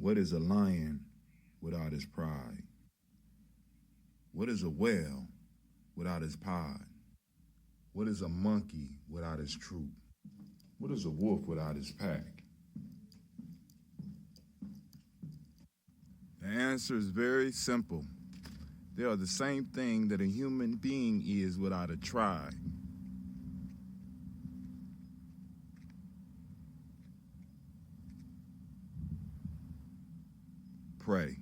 What is a lion without his pride? What is a whale without his pod? What is a monkey without his troop? What is a wolf without his pack? The answer is very simple. They are the same thing that a human being is without a tribe. Pray.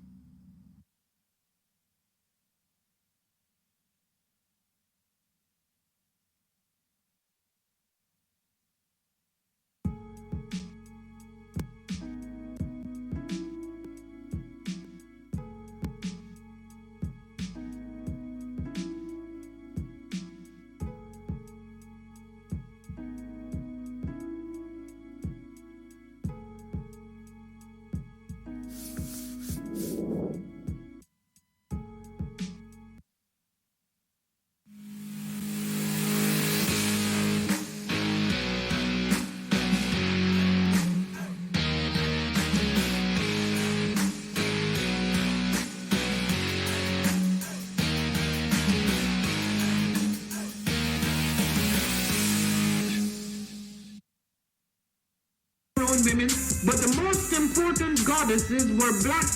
Women, but the most important goddesses were black,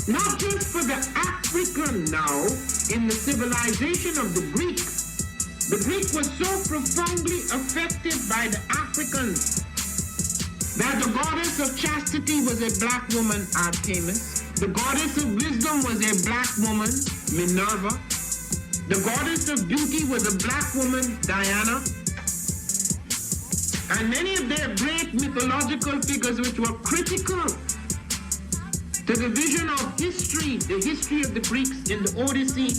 not just for the African now in the civilization of the Greek. The Greek was so profoundly affected by the Africans that the goddess of chastity was a black woman, Artemis. The goddess of wisdom was a black woman, Minerva. The goddess of beauty was a black woman, Diana. And many of their great mythological figures which were critical to the vision of history, the history of the Greeks in the Odyssey.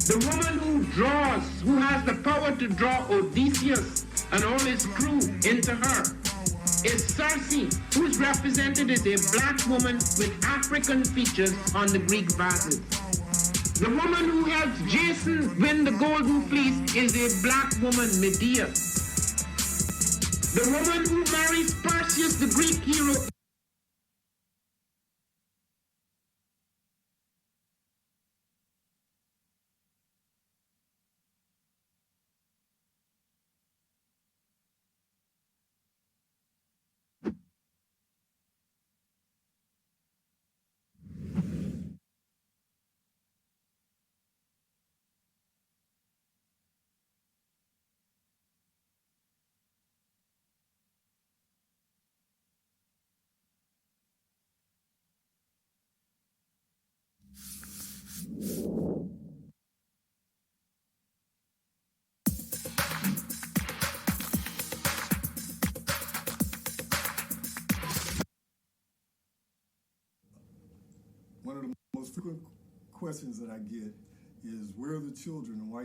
The woman who draws, who has the power to draw Odysseus and all his crew into her, is Circe, who is represented as a black woman with African features on the Greek vases. The woman who helps Jason win the Golden Fleece is a black woman, Medea. The woman who marries Perseus, the Greek hero. One of the most frequent questions that I get is, where are the children, and why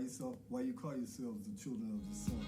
you call yourselves the children of the sun?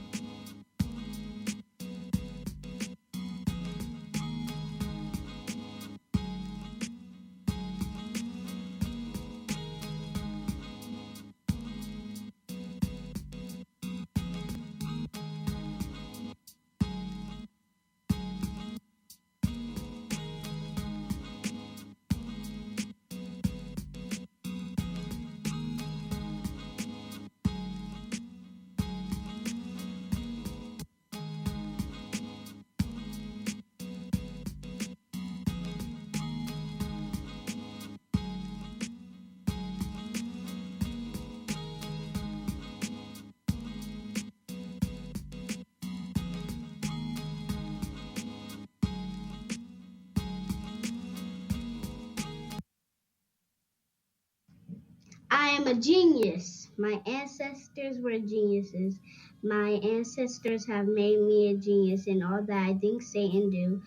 I am a genius. My ancestors were geniuses. My ancestors have made me a genius in all that I think, say, and do.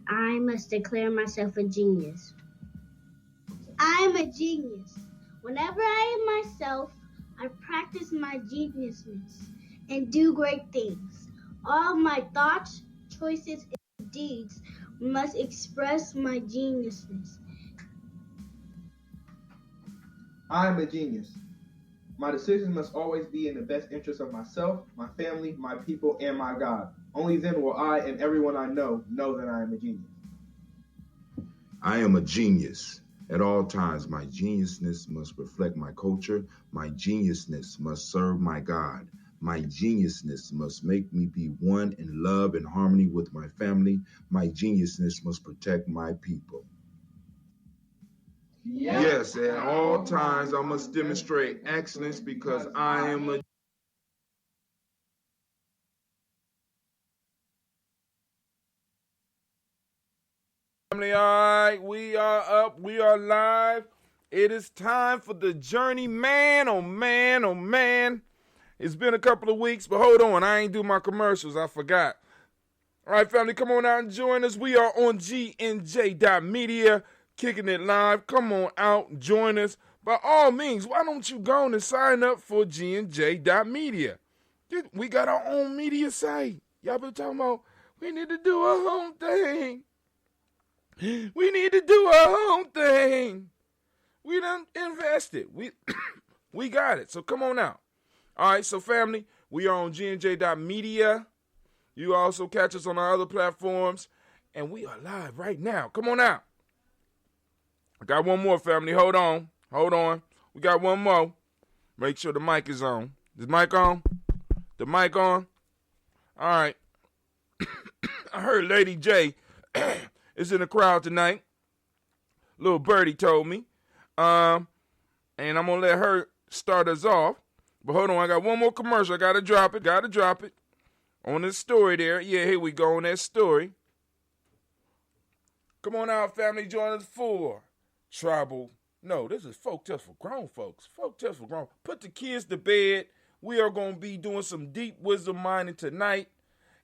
I must declare myself a genius. I am a genius. Whenever I am myself, I practice my geniusness and do great things. All my thoughts, choices, and deeds must express my geniusness. I am a genius. My decisions must always be in the best interest of myself, my family, my people, and my God. Only then will I and everyone I know that I am a genius. I am a genius. At all times, my geniusness must reflect my culture. My geniusness must serve my God. My geniusness must make me be one in love and harmony with my family. My geniusness must protect my people. Yes, at all times, I must demonstrate excellence because I am a family. All right, we are up, we are live. It is time for the journey, man. Oh man, oh man. It's been a couple of weeks, but hold on, I ain't do my commercials, I forgot. All right, family, come on out and join us. We are on GNJ.media, kicking it live. Come on out, join us. By all means, why don't you go on and sign up for GNJ.media? We got our own media site. Y'all been talking about, we need to do our own thing. We need to do our own thing. We done invested. We got it. So come on out. All right, so family, we are on GNJ.media. You also catch us on our other platforms. And we are live right now. Come on out. I got one more, family. Hold on. We got one more. Make sure the mic is on. Is the mic on? The mic on? All right. I heard Lady J is in the crowd tonight. Little birdie told me. And I'm going to let her start us off. But hold on, I got one more commercial. I got to drop it. On this story there. Yeah, here we go on that story. Come on out, family. Join us for Tribal. No, this is Folktales for grown folks. Folktales for grown. Put the kids to bed. We are going to be doing some deep wisdom mining tonight.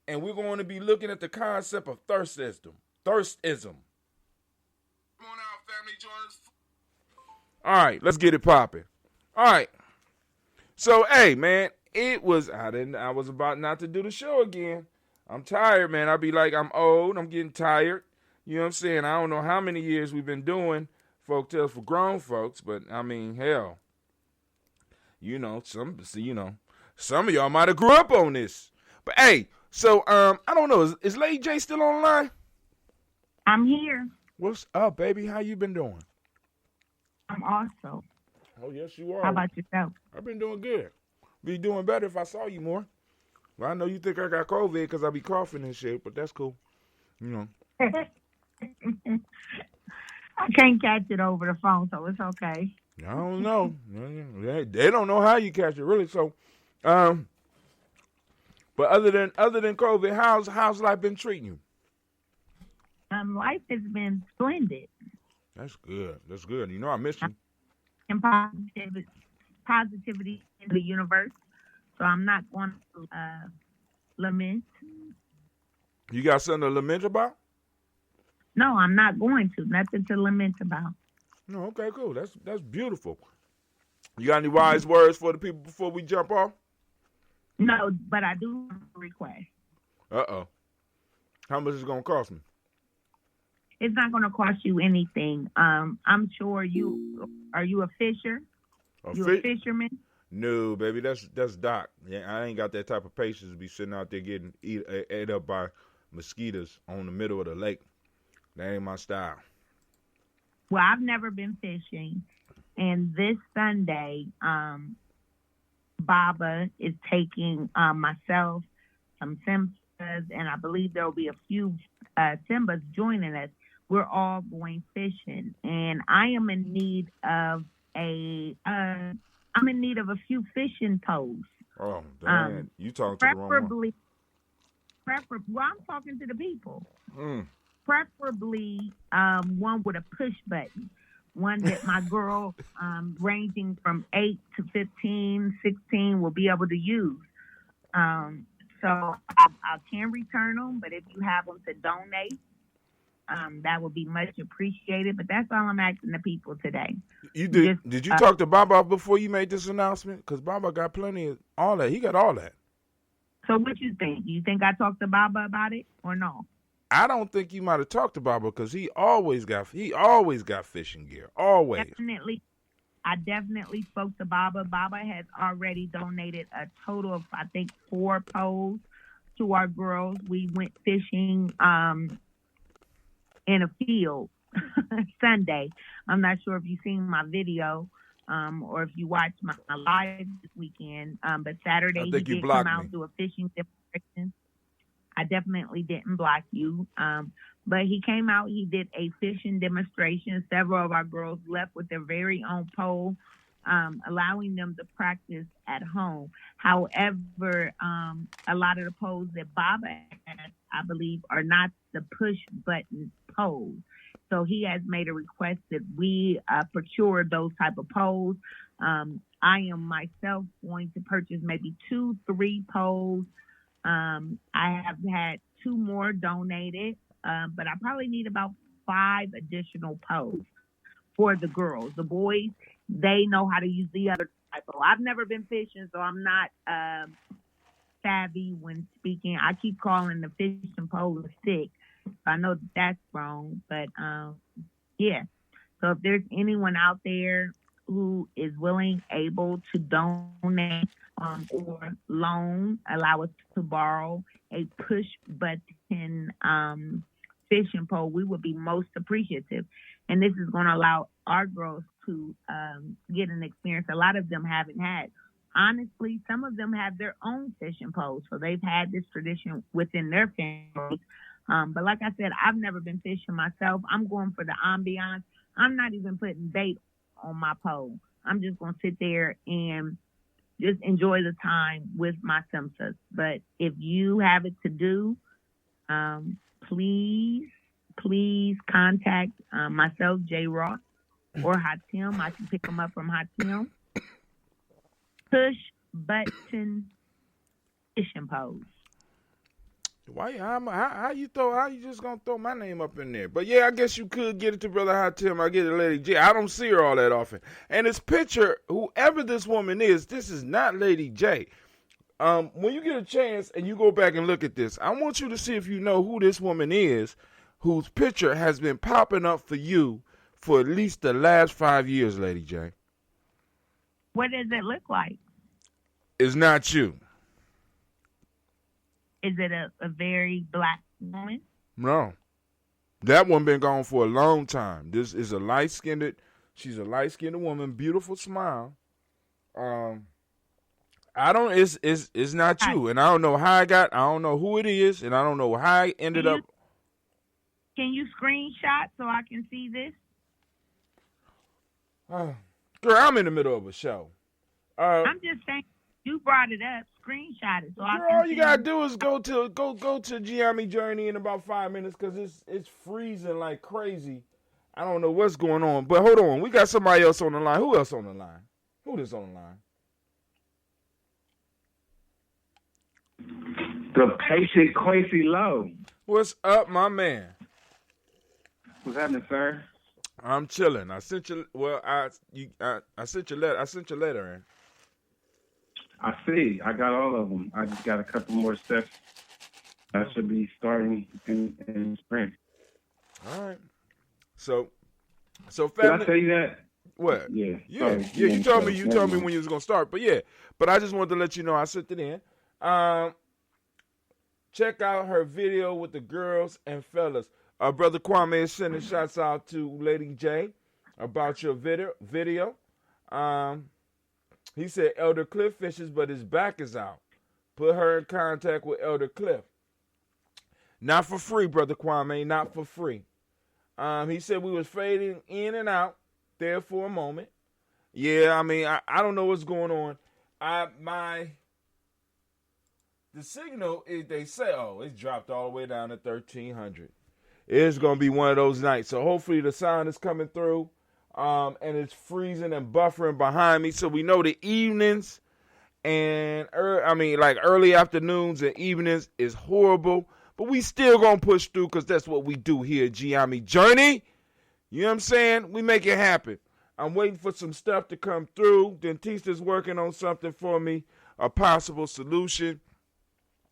And we're going to be looking at the concept of Thirtism. Come on out, family. Join us. All right, let's get it popping. All right. So, hey, man, I was about not to do the show again. I'm tired, man. I'll be like, I'm old. I'm getting tired. You know what I'm saying? I don't know how many years we've been doing Folktales for grown folks, but I mean, hell, some of y'all might have grew up on this. But hey, so I don't know. Is Lady J still online? I'm here. What's up, baby? How you been doing? I'm also. Oh, yes, you are. How about yourself? I've been doing good. Be doing better if I saw you more. Well, I know you think I got COVID because I be coughing and shit, but that's cool. I can't catch it over the phone, so it's okay. I don't know. They don't know how you catch it, really. So, but other than COVID, how's life been treating you? Life has been splendid. That's good. I miss you. And positivity in the universe. So I'm not going to lament. You got something to lament about? No, I'm not going to. Nothing to lament about. No, okay, cool. That's beautiful. You got any wise words for the people before we jump off? No, but I do have a request. Uh-oh. How much is it going to cost me? It's not going to cost you anything. I'm sure are you a fisher? A fisherman? No, baby, that's Doc. Yeah, I ain't got that type of patience to be sitting out there getting ate up by mosquitoes on the middle of the lake. That ain't my style. Well, I've never been fishing, and this Sunday, Baba is taking myself, some Simbas, and I believe there will be a few Simbas joining us. We're all going fishing, and I am in need of a few fishing poles. Oh, damn. You talking to the wrong one. Well, I'm talking to the people. Preferably one with a push button. One that my girl, ranging from 8 to 15, 16, will be able to use. So I can return them, but if you have them to donate, that would be much appreciated. But that's all I'm asking the people today. You did you talk to Baba before you made this announcement? Because Baba got plenty of all that. He got all that. So what you think? You think I talked to Baba about it or no? I don't think you might have talked to Baba because he always got fishing gear. Always. I definitely spoke to Baba. Baba has already donated a total of, I think, 4 poles to our girls. We went fishing in a field Sunday. I'm not sure if you've seen my video or if you watched my live this weekend. But Saturday I he think you did come blocked out me. do a fishing demonstration. I definitely didn't block you. But he came out, he did a fishing demonstration. Several of our girls left with their very own pole, allowing them to practice at home. However, a lot of the poles that Bob has, I believe, are not the push button poles. So he has made a request that we procure those type of poles. I am myself going to purchase maybe 2-3 poles. I have had 2 more donated, but I probably need about 5 additional poles for the girls. The boys, they know how to use the other type of. I've never been fishing, so I'm not savvy when speaking. I keep calling the fishing pole a stick. I know that's wrong, but yeah. So if there's anyone out there who is willing, able to donate or loan, allow us to borrow a push button fishing pole, we would be most appreciative. And this is going to allow our girls to get an experience a lot of them haven't had. Honestly, some of them have their own fishing poles, so they've had this tradition within their families. But like I said, I've never been fishing myself. I'm going for the ambiance. I'm not even putting bait on my pole. I'm just going to sit there and just enjoy the time with my simsas. But if you have it to do, please contact myself, J. Ross, or Hatim. I can pick them up from Hatim. Push button fishing poles. How you just gonna throw my name up in there? But yeah, I guess you could get it to Brother Hatim. I get it to Lady J. I don't see her all that often. And this picture, whoever this woman is, this is not Lady J. When you get a chance and you go back and look at this, I want you to see if you know who this woman is, whose picture has been popping up for you for at least the last 5 years, Lady J. What does it look like? It's not you. Is it a very black woman? No. That one been gone for a long time. This is she's a light-skinned woman, beautiful smile. It's not you. And I don't know I don't know who it is, and I don't know how I ended up. Can you screenshot so I can see this? Girl, I'm in the middle of a show. I'm just saying, you brought it up. Screenshot it so I can. All you gotta do is go to Gye-Nyame Journey in about 5 minutes because it's freezing like crazy. I don't know what's going on, but hold on, we got somebody else on the line. Who else on the line? Who is on the line? The patient Quincy Lowe. What's up, my man? What's happening, sir? I'm chilling. I sent you. Well, I sent your letter. I sent your letter in. I see. I got all of them. I just got a couple more steps. I should be starting in spring. All right. So Did family. I tell you that? What? Yeah. Yeah. Sorry. Yeah. You told me. You told me when you was gonna start. But yeah. But I just wanted to let you know I sent it in. Check out her video with the girls and fellas. Brother Kwame is sending shots out to Lady J about your video. He said Elder Cliff fishes, but his back is out. Put her in contact with Elder Cliff. Not for free, Brother Kwame, not for free. He said we was fading in and out there for a moment. Yeah, I mean, I don't know what's going on. The signal is, they say, it's dropped all the way down to 1300. It's going to be one of those nights. So hopefully the sound is coming through. And it's freezing and buffering behind me. So we know the evenings and early afternoons and evenings is horrible. But we still going to push through because that's what we do here at Gye-Nyame Journey. You know what I'm saying? We make it happen. I'm waiting for some stuff to come through. Dentista's working on something for me, a possible solution.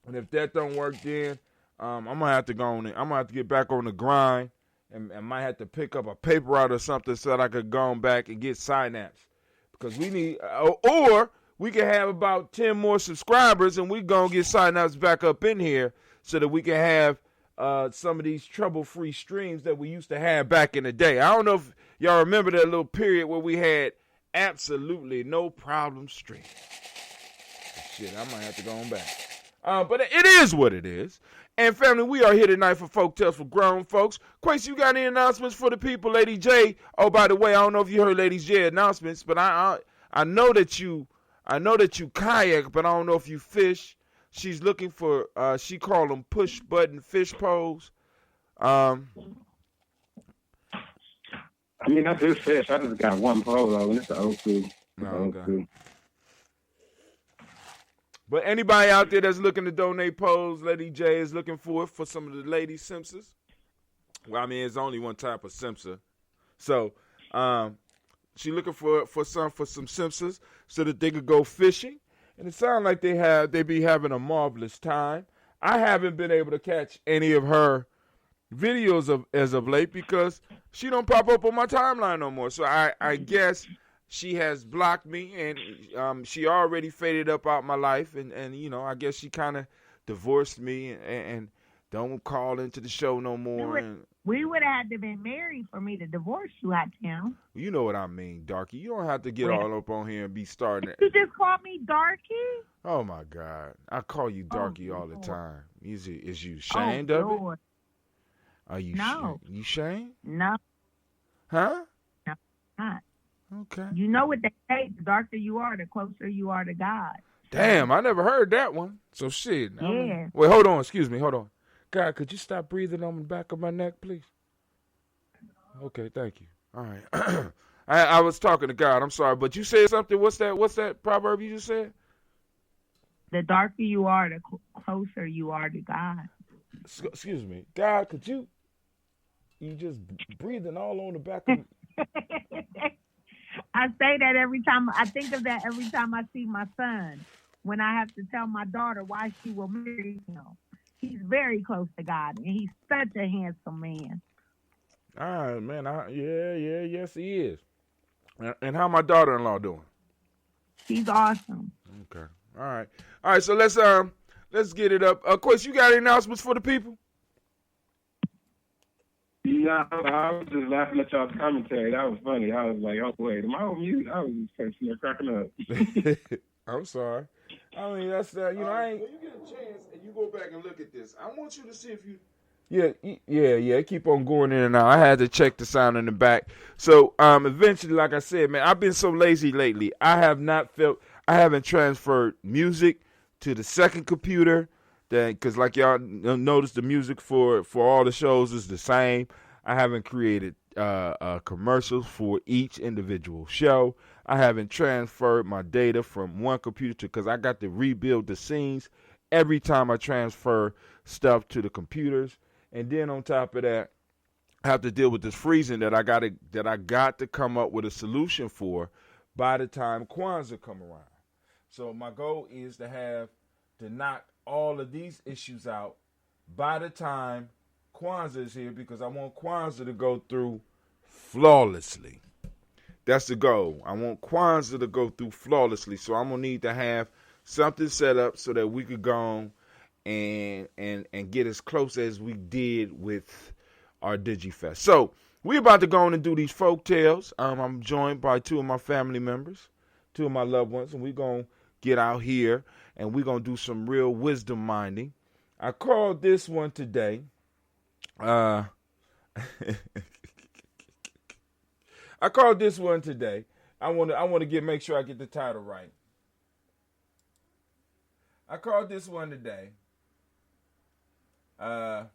And if that don't work, then I'm going to have to go on it. I'm going to have to get back on the grind. And might have to pick up a paper route or something so that I could go back and get synapse. Because we need, or we can have about 10 more subscribers and we going to get synapse back up in here so that we can have some of these trouble-free streams that we used to have back in the day. I don't know if y'all remember that little period where we had absolutely no problem stream. Shit, I might have to go on back. But it is what it is. And family, we are here tonight for Folk Tales for Grown Folks. Quincy, you got any announcements for the people? Lady J. Oh, by the way, I don't know if you heard Lady J announcements, but I know that you kayak, but I don't know if you fish. She's looking for she called them push button fish poles. I mean, I do fish. I just got one pole though, and it's the old school. Okay. But anybody out there that's looking to donate poles, Lady J is looking for some of the lady Simpsons. Well, I mean, it's only one type of Simpson. So she looking for some Simpsons so that they could go fishing. And it sounds like they be having a marvelous time. I haven't been able to catch any of her videos as of late because she don't pop up on my timeline no more. So I guess she has blocked me, and she already faded up out my life, and you know, I guess she kind of divorced me and don't call into the show no more. We would have had to been married for me to divorce you, Hot Town. You know what I mean, Darky. You don't have to get all up on here and be starting. You just called me Darky? Oh my God, I call you Darky all the time. Is you ashamed of it? Are you? No. You ashamed? No. Huh? No, not. Okay. You know what they say, the darker you are, the closer you are to God. Damn, I never heard that one. So shit. Yeah. Wait, hold on. Excuse me. Hold on. God, could you stop breathing on the back of my neck, please? Okay, thank you. All right. I was talking to God. I'm sorry, but you said something. What's that proverb you just said? The darker you are, the closer you are to God. Excuse me. God, could you just breathing all on the back of I say that every time. I think of that every time I see my son. When I have to tell my daughter why she will marry him. He's very close to God, and he's such a handsome man. All right, man. Yes, he is. And how my daughter-in-law doing? She's awesome. Okay. All right. So let's get it up. Of course, you got any announcements for the people? Yeah, I was just laughing at y'all's commentary. That was funny. I was like, oh, wait, am I on mute? I was just cracking up. I'm sorry. I mean, that's, I ain't... When you get a chance and you go back and look at this, I want you to see if you... Yeah, keep on going in and out. I had to check the sound in the back. So, eventually, like I said, man, I've been so lazy lately. I haven't transferred music to the second computer. Because like y'all notice, the music for all the shows is the same. I haven't created commercials for each individual show. I haven't transferred my data from one computer to, because I got to rebuild the scenes every time I transfer stuff to the computers. And then on top of that, I have to deal with this freezing that I got to come up with a solution for by the time Kwanzaa come around. So my goal is to knock all of these issues out by the time Kwanzaa is here, because I want Kwanzaa to go through flawlessly. That's the goal. I want Kwanzaa to go through flawlessly. So I'm going to need to have something set up so that we could go on and get as close as we did with our DigiFest. So we're about to go on and do these folk tales. I'm joined by two of my family members, two of my loved ones, and we're going to get out here and we're going to do some real wisdom minding. I called this one today. I called this one today. I want to make sure I get the title right. I called this one today. Well,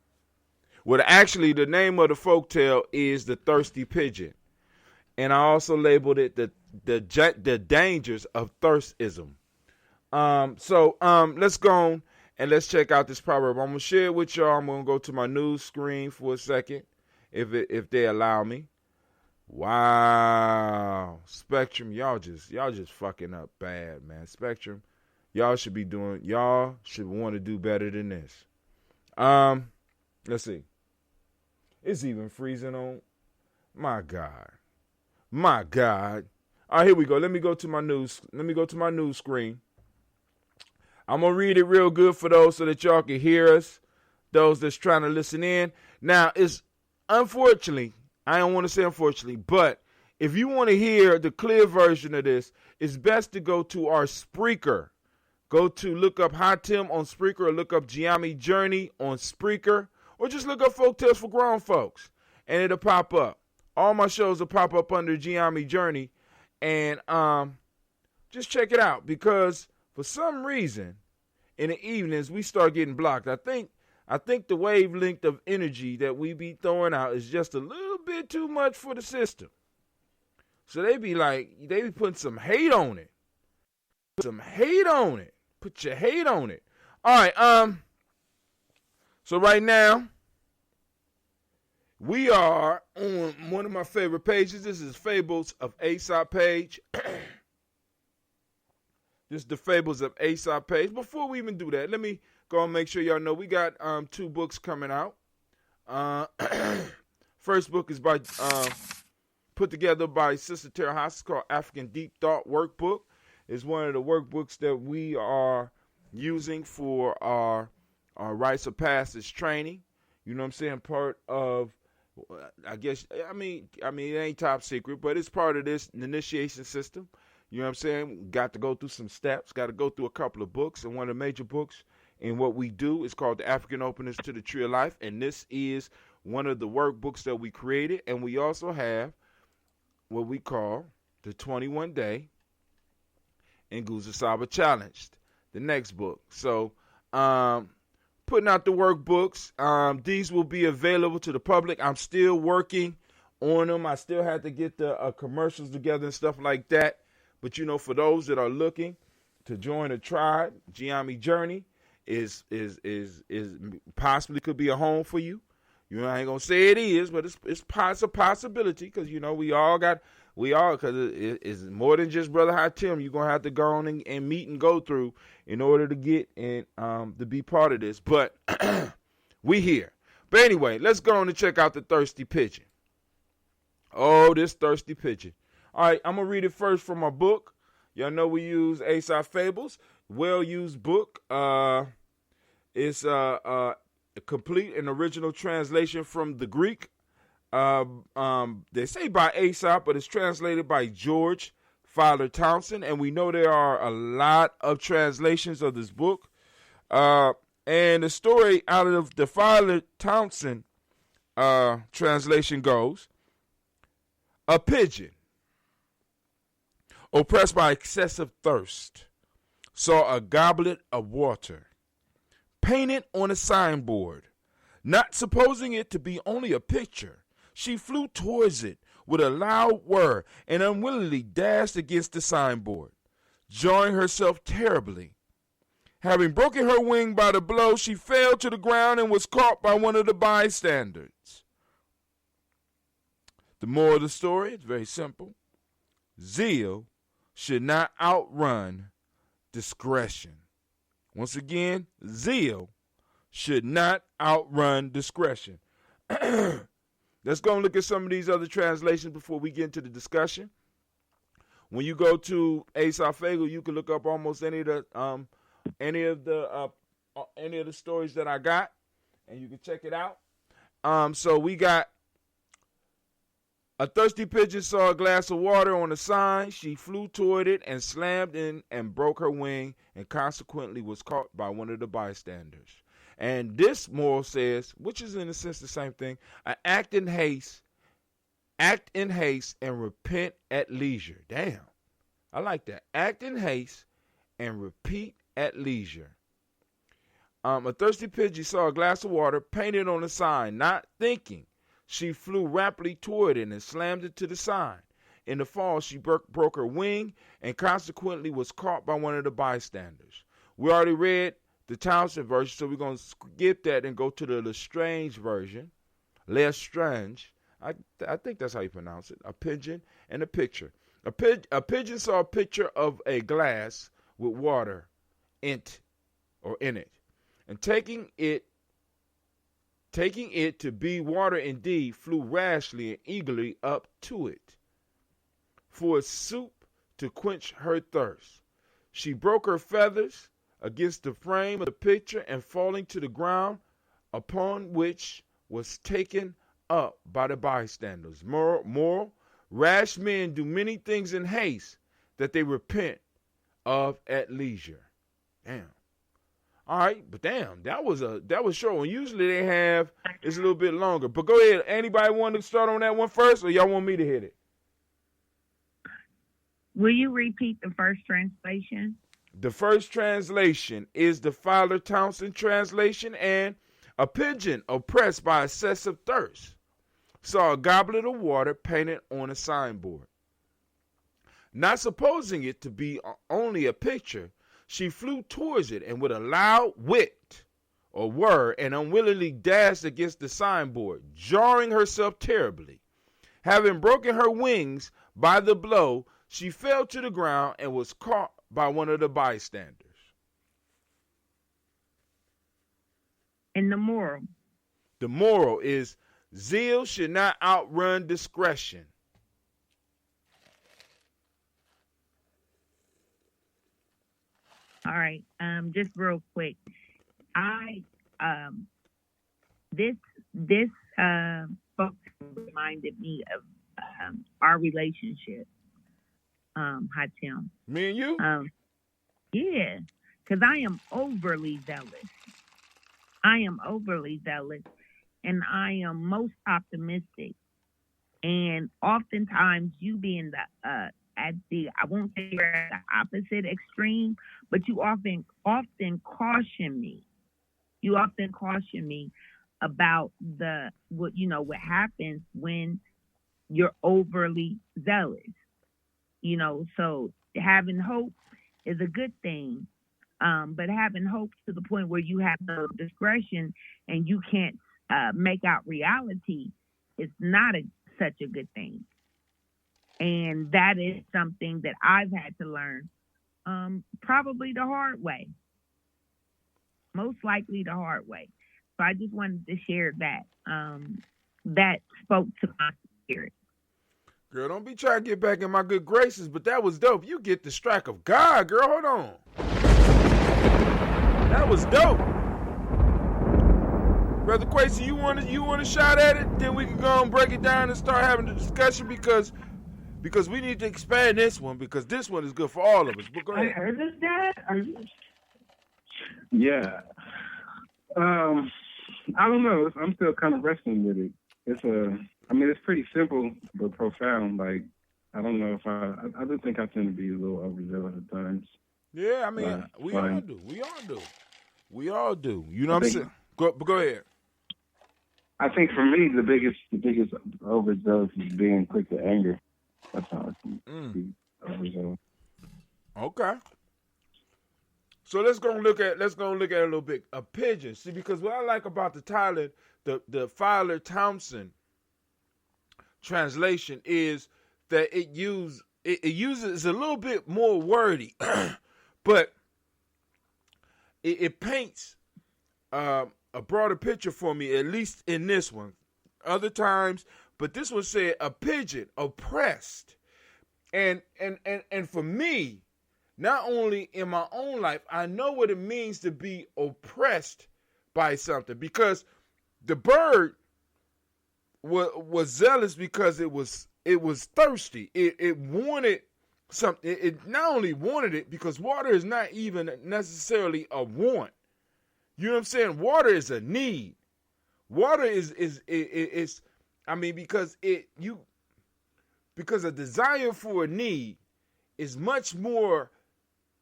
actually, the name of the folktale is The Thirsty Pigeon, and I also labeled it the dangers of Thirtism. So let's go on and let's check out this proverb. I'm gonna share it with y'all. I'm gonna go to my news screen for a second, if they allow me. Wow, Spectrum, y'all just fucking up bad, man. Spectrum, y'all should want to do better than this. Let's see. It's even freezing on. My God. All right, here we go. Let me go to my news screen. I'm gonna read it real good for those so that y'all can hear us. those that's trying to listen in. Now, it's unfortunately, I don't want to say unfortunately, but if you want to hear the clear version of this, it's best to go to our Spreaker. Look up High Tim on Spreaker, or look up Gye-Nyame Journey on Spreaker, or just look up Folktales for Grown Folks, and it'll pop up. All my shows will pop up under Gye-Nyame Journey, and just check it out, because for some reason in the evenings we start getting blocked. I think the wavelength of energy that we be throwing out is just a little bit too much for the system. So they be putting some hate on it. Put your hate on it. All right, so right now we are on one of my favorite pages. This is Fables of Aesop page. This is the Fables of Aesop page. Before we even do that, let me go and make sure y'all know we got 2 books coming out. First book is put together by Sister Tara Haas. It's called African Deep Thought Workbook. It's one of the workbooks that we are using for our rites of passage training. You know what I'm saying? Part of, I mean, it ain't top secret, but it's part of this initiation system. You know what I'm saying? Got to go through some steps, got to go through a couple of books, and one of the major books in what we do is called The African Openers to the Tree of Life, and this is one of the workbooks that we created, and we also have what we call the 21-day Nguzo Saba Challenged, the next book. So, putting out the workbooks. These will be available to the public. I'm still working on them. I still have to get the commercials together and stuff like that. But, you know, for those that are looking to join a tribe, Gye-Nyame Journey is possibly could be a home for you. You know, I ain't going to say it is, but it's a possibility, because, you know, because it's more than just Brother High Tim. You're going to have to go on and meet and go through in order to get and to be part of this. But we here. But anyway, let's go on and check out the Thirsty Pigeon. Oh, this Thirsty Pigeon. All right, I'm going to read it first from my book. Y'all know we use Aesop Fables. Well-used book. It's a complete and original translation from the Greek. They say by Aesop, but it's translated by George Fowler Townsend, and we know there are a lot of translations of this book. And the story out of the Fowler Townsend translation goes: a pigeon, oppressed by excessive thirst, saw a goblet of water painted on a signboard. Not supposing it to be only a picture, she flew towards it with a loud whir and unwillingly dashed against the signboard, jarring herself terribly. Having broken her wing by the blow, she fell to the ground and was caught by one of the bystanders. The moral of the story is very simple. Zeal should not outrun discretion. Once again, zeal should not outrun discretion. Let's go and look at some of these other translations before we get into the discussion. When you go to Aesop Fable, you can look up almost any of the stories that I got, and you can check it out. So we got: a thirsty pigeon saw a glass of water on a sign. She flew toward it and slammed in and broke her wing, and consequently was caught by one of the bystanders. And this moral says, which is in a sense the same thing: act in haste and repent at leisure. Damn, I like that. Act in haste and repeat at leisure. A thirsty pigeon saw a glass of water painted on a sign. Not thinking, she flew rapidly toward it and slammed it to the sign. In the fall, she broke her wing and consequently was caught by one of the bystanders. We already read the Townsend version, so we're going to skip that and go to the Lestrange version. Lestrange. I think that's how you pronounce it. A pigeon and a picture. A pigeon saw a picture of a glass with water in it, and taking it to be water indeed, flew rashly and eagerly up to it for a soup to quench her thirst. She broke her feathers against the frame of the picture, and falling to the ground, upon which was taken up by the bystanders. Moral, rash men do many things in haste that they repent of at leisure. Damn. All right, but damn, that was short. And usually they have it's a little bit longer. But go ahead. Anybody want to start on that one first, or y'all want me to hit it? Will you repeat the first translation? The first translation is the Fowler Townsend translation, and a pigeon oppressed by excessive thirst saw a goblet of water painted on a signboard. Not supposing it to be only a picture, she flew towards it and with a loud whit or whir and unwillingly dashed against the signboard, jarring herself terribly. Having broken her wings by the blow, she fell to the ground and was caught by one of the bystanders. And the moral? The moral is zeal should not outrun discretion. All right. Just real quick. This book reminded me of our relationship. Hi, Tim. Me and you? Yeah, because I am overly zealous. And I am most optimistic. And oftentimes you being I won't say you're at the opposite extreme, but you often caution me. You often caution me about what happens when you're overly zealous. So having hope is a good thing. But having hope to the point where you have no discretion and you can't make out reality is not such a good thing. And that is something that I've had to learn, probably the hard way. Most likely the hard way. So I just wanted to share that. That spoke to my spirit. Girl, don't be trying to get back in my good graces, but that was dope. You get the strike of God, girl. Hold on. That was dope. Brother Quasi, you want to shot at it? Then we can go and break it down and start having the discussion because we need to expand this one because this one is good for all of us. But go ahead. I heard this, Dad. Yeah. I don't know. I'm still kind of wrestling with it. It's pretty simple but profound. Like, I don't know if I do think I tend to be a little overzealous at times. Yeah, we all do. You know what I'm saying? Go ahead. I think for me, the biggest overzealous is being quick to anger. That's how I can be overzealous. Okay. So let's go look at it a little bit. A pigeon. See, because what I like about the Fowler Townsend translation is that it uses a little bit more wordy, but it paints a broader picture for me, at least in this one. Other times, but this one said a pigeon oppressed, and for me, not only in my own life, I know what it means to be oppressed by something because the bird was zealous because it was thirsty. It wanted something. It not only wanted it because water is not even necessarily a want. You know what I'm saying? Water is a need. Water is because a desire for a need is much more,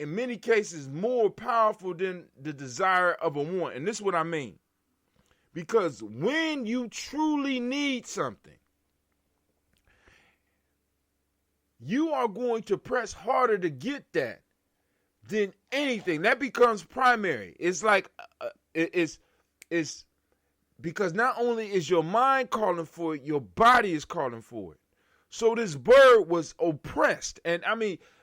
in many cases, more powerful than the desire of a want. And this is what I mean. Because when you truly need something, you are going to press harder to get that than anything. That becomes primary. It's like, it's because not only is your mind calling for it, your body is calling for it. So this bird was oppressed. And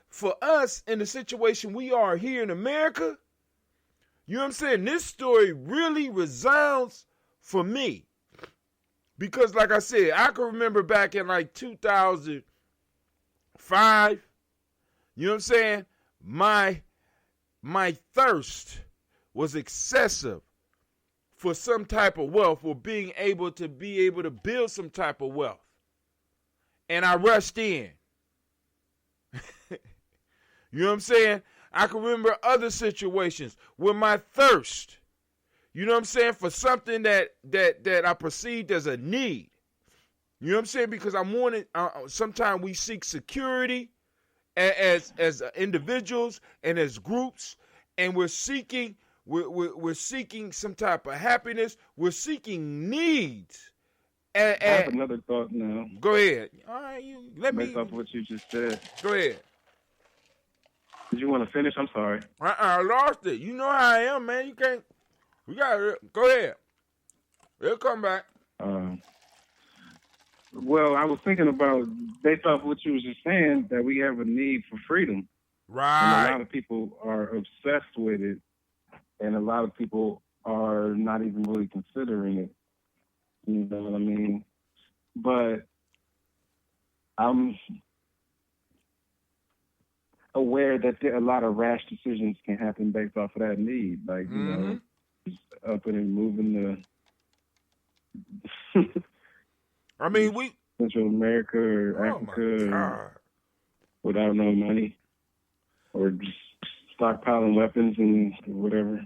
for us in the situation we are here in America, you know what I'm saying? This story really resounds for me. Because like I said, I can remember back in like 2005, you know what I'm saying? My thirst was excessive for some type of wealth or being able to build some type of wealth. And I rushed in. You know what I'm saying? I can remember other situations where my thirst, you know what I'm saying, for something that I perceived as a need. You know what I'm saying? Because I wanted, sometimes we seek security as individuals and as groups, and we're seeking some type of happiness. We're seeking needs. I have another thought now. Go ahead. All right, based off what you just said. Go ahead. Did you want to finish? I'm sorry. I lost it. You know how I am, man. You can't. We got to go ahead. It'll come back. Well, I was thinking about, based off what you was just saying, that we have a need for freedom. Right. And a lot of people are obsessed with it, and a lot of people are not even really considering it. You know what I mean? But I'm aware that a lot of rash decisions can happen based off of that need. Like, you know, just up and moving the I mean, we Central America or Africa without no money, or just stockpiling weapons and whatever.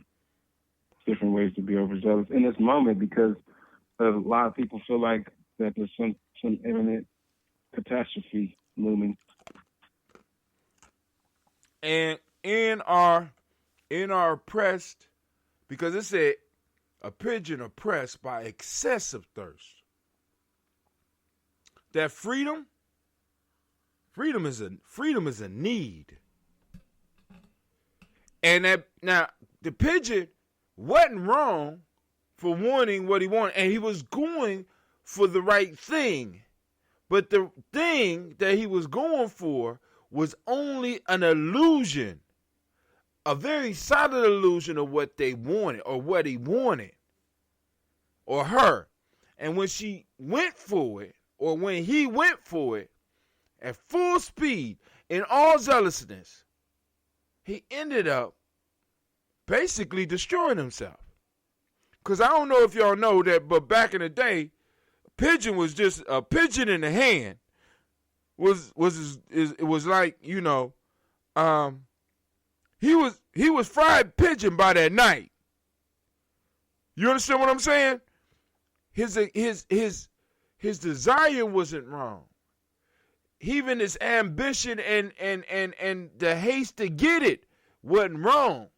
Different ways to be overzealous in this moment, because a lot of people feel like that there's some imminent catastrophe looming. And in our oppressed, because it said a pigeon oppressed by excessive thirst. That freedom is a need. And that now the pigeon wasn't wrong for wanting what he wanted, and he was going for the right thing. But the thing that he was going for was only an illusion, a very solid illusion of what they wanted or what he wanted or her. And when she went for it, or when he went for it at full speed in all zealousness, he ended up basically destroying himself. Because I don't know if y'all know that, but back in the day, pigeon was just a pigeon in the hand. It was like, you know, he was fried pigeon by that night. You understand what I'm saying? His desire wasn't wrong. Even his ambition and the haste to get it wasn't wrong.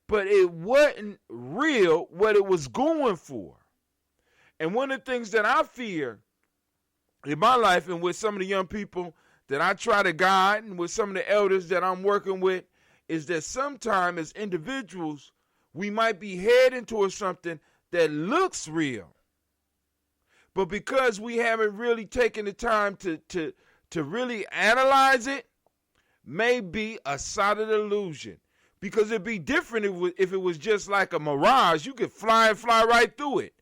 But it wasn't real what it was going for. And one of the things that I fear in my life, and with some of the young people that I try to guide, and with some of the elders that I'm working with, is that sometimes as individuals, we might be heading towards something that looks real. But because we haven't really taken the time to really analyze it, may be a solid illusion. Because it'd be different if it was just like a mirage. You could fly right through it.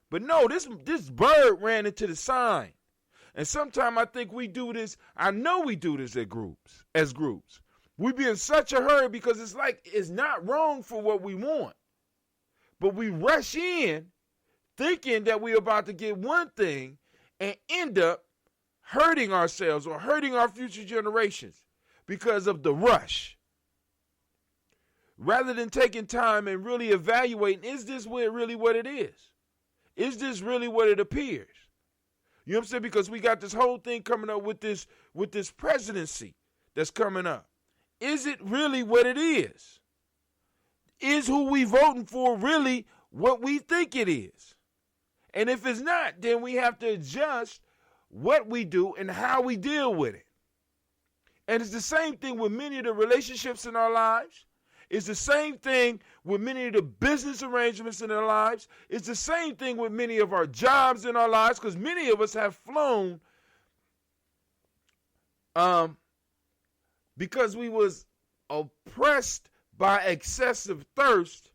But no, this bird ran into the sign. And sometimes I think we do this. I know we do this as groups. We be in such a hurry because it's like it's not wrong for what we want. But we rush in thinking that we're about to get one thing and end up hurting ourselves or hurting our future generations because of the rush. Rather than taking time and really evaluating, is this really what it is? Is this really what it appears? You know what I'm saying? Because we got this whole thing coming up with this presidency that's coming up. Is it really what it is? Is who we voting for really what we think it is? And if it's not, then we have to adjust what we do and how we deal with it. And it's the same thing with many of the relationships in our lives. It's the same thing with many of the business arrangements in our lives. It's the same thing with many of our jobs in our lives, because many of us have flown because we was oppressed by excessive thirst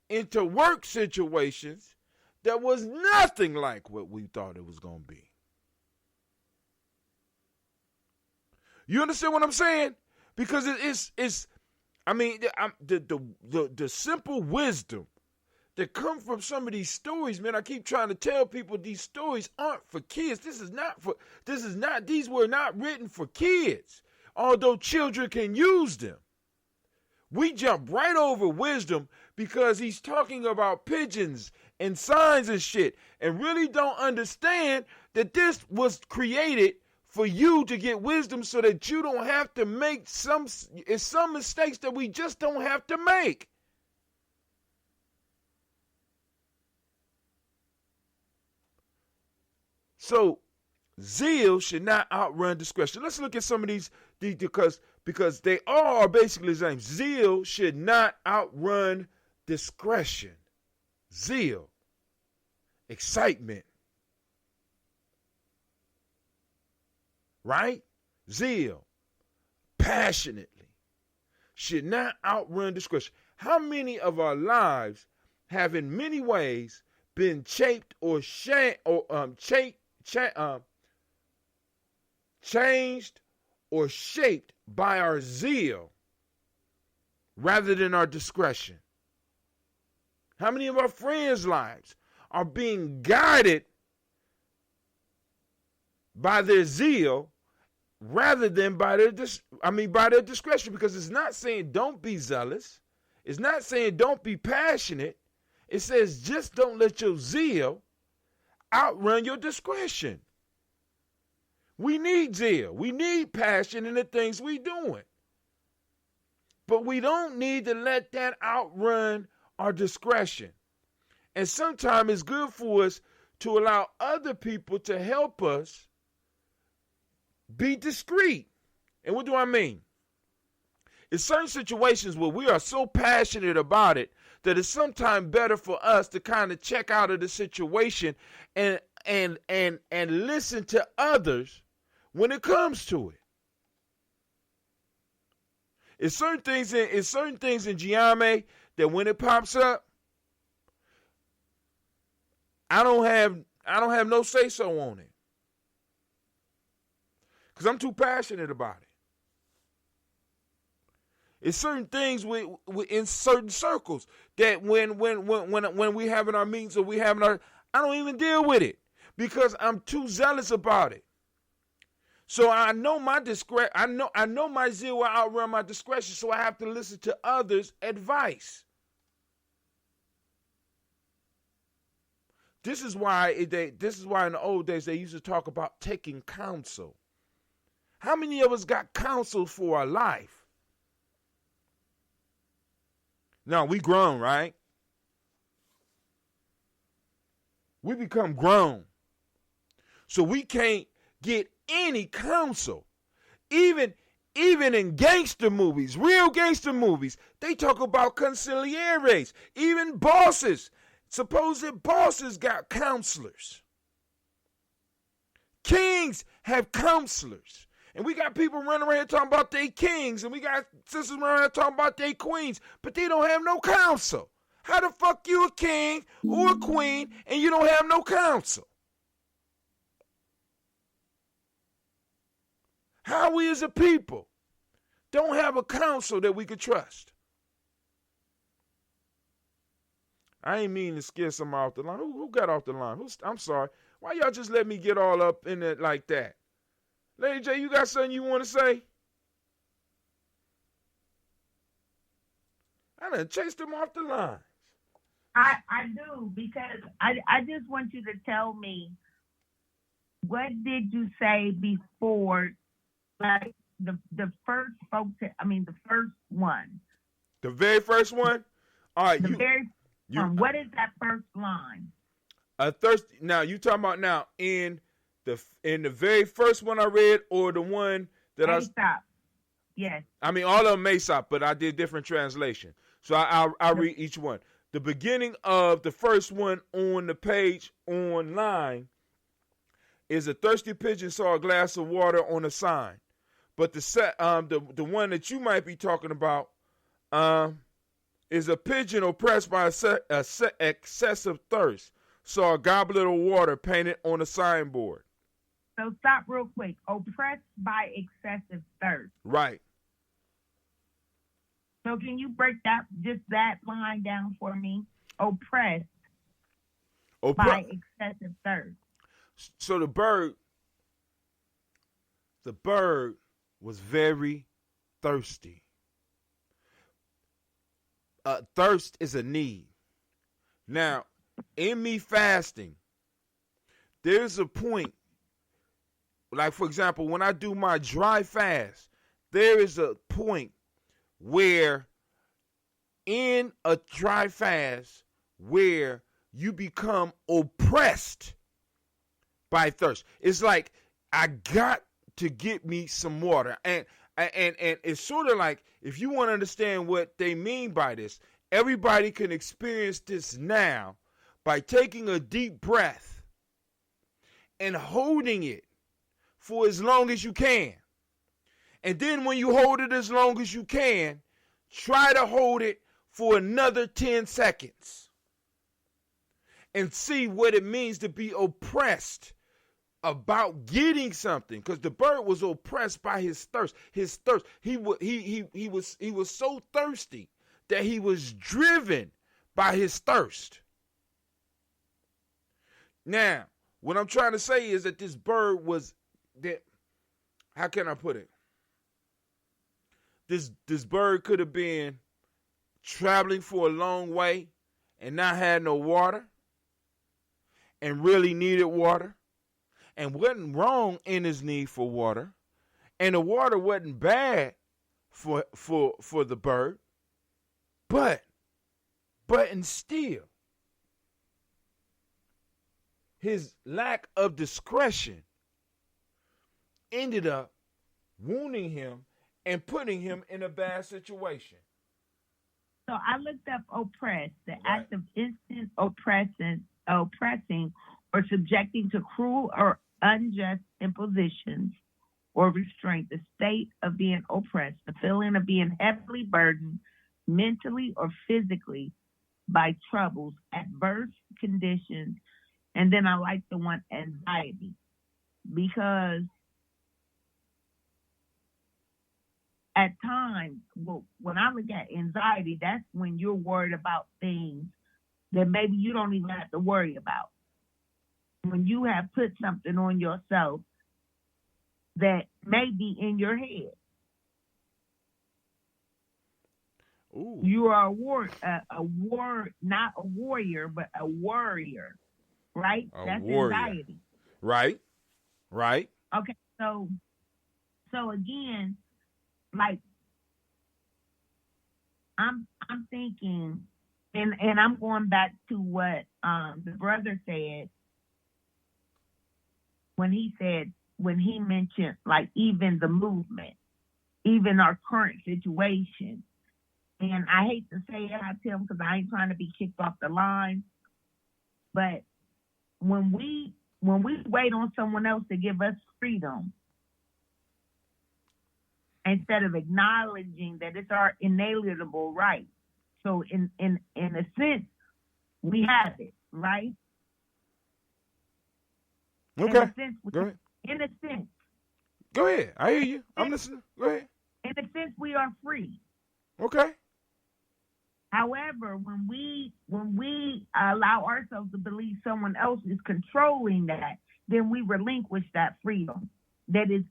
into work situations that was nothing like what we thought it was going to be. You understand what I'm saying? Because it's I mean, the simple wisdom that come from some of these stories, man. I keep trying to tell people these stories aren't for kids. These were not written for kids, although children can use them. We jump right over wisdom because he's talking about pigeons and signs and shit, and really don't understand that this was created for you to get wisdom so that you don't have to make some mistakes that we just don't have to make. So zeal should not outrun discretion. Let's look at some of these because they all are basically the same. Zeal should not outrun discretion. Zeal, excitement, right? Zeal, passionately, should not outrun discretion. How many of our lives have in many ways been changed or shaped by our zeal rather than our discretion? How many of our friends' lives are being guided by their zeal rather than by their discretion? Because it's not saying don't be zealous. It's not saying don't be passionate. It says just don't let your zeal outrun your discretion. We need zeal. We need passion in the things we're doing. But we don't need to let that outrun our discretion. And sometimes it's good for us to allow other people to help us be discreet. And what do I mean? In certain situations where we are so passionate about it that it's sometimes better for us to kind of check out of the situation and listen to others when it comes to it. It's certain things in Gye-Nyame that when it pops up, I don't have no say so on it, because I'm too passionate about it. It's certain things in certain circles that when we having our meetings or we having our, I don't even deal with it because I'm too zealous about it. So I know my I know my zeal will outrun my discretion, so I have to listen to others' advice. This is why in the old days they used to talk about taking counsel. How many of us got counsel for our life? Now we grown, right? We become grown. So we can't get any counsel. Even in gangster movies, real gangster movies, they talk about consiglieres. Even bosses, supposed bosses got counselors. Kings have counselors. And we got people running around here talking about they kings, and we got sisters running around here talking about they queens, but they don't have no counsel. How the fuck you a king or a queen and you don't have no counsel? How we as a people don't have a counsel that we could trust? I ain't mean to scare somebody off the line. Who got off the line? I'm sorry. Why y'all just let me get all up in it like that? Lady J, you got something you want to say? I done chased him off the line. I do, because I just want you to tell me, what did you say before, like the first the first one? The very first one? All right. What is that first line? Now, you talking about now in the very first one I read, or the one that Aesop. Yes. I mean, all of them Aesop, but I did different translation. So I'll read each one. The beginning of the first one on the page online is a thirsty pigeon saw a glass of water on a sign. But the one that you might be talking about is a pigeon oppressed by excessive thirst saw a goblet of water painted on a signboard. So stop real quick. Oppressed by excessive thirst. Right. So can you break that line down for me? oppressed by excessive thirst. So the bird was very thirsty. Thirst is a need. Now, in me fasting, there's a point, like for example, when I do my dry fast, there is a point where in a dry fast where you become oppressed by thirst. It's like I got to get me some water. And it's sort of like, if you want to understand what they mean by this, everybody can experience this now by taking a deep breath and holding it for as long as you can. And then when you hold it as long as you can, try to hold it for another 10 seconds and see what it means to be oppressed about getting something, because the bird was oppressed by his thirst. He was so thirsty that he was driven by his thirst. Now, what I'm trying to say is that this bird was that. How can I put it? This bird could have been traveling for a long way and not had no water, and really needed water, and wasn't wrong in his need for water, and the water wasn't bad for the bird, but and still his lack of discretion ended up wounding him and putting him in a bad situation. So I looked up oppressed, the act of instant oppressing or subjecting to cruel or unjust impositions or restraint, the state of being oppressed, the feeling of being heavily burdened mentally or physically by troubles, adverse conditions, and then I like the one anxiety, because at times, when I look at anxiety, that's when you're worried about things that maybe you don't even have to worry about. When you have put something on yourself that may be in your head. Ooh. You are not a warrior, but a warrior, right? That's warrior. Anxiety. Right. Okay, so again, like I'm thinking, and I'm going back to what the brother said when he mentioned, like, even the movement, even our current situation. And I hate to say it out to him because I ain't trying to be kicked off the line, but when we wait on someone else to give us freedom, instead of acknowledging that it's our inalienable right. So in a sense, we have it, right? Okay. Go ahead. In a sense. Go ahead. I hear you. I'm listening. Go ahead. In a sense, we are free. Okay. However, when we allow ourselves to believe someone else is controlling that, then we relinquish that freedom. That is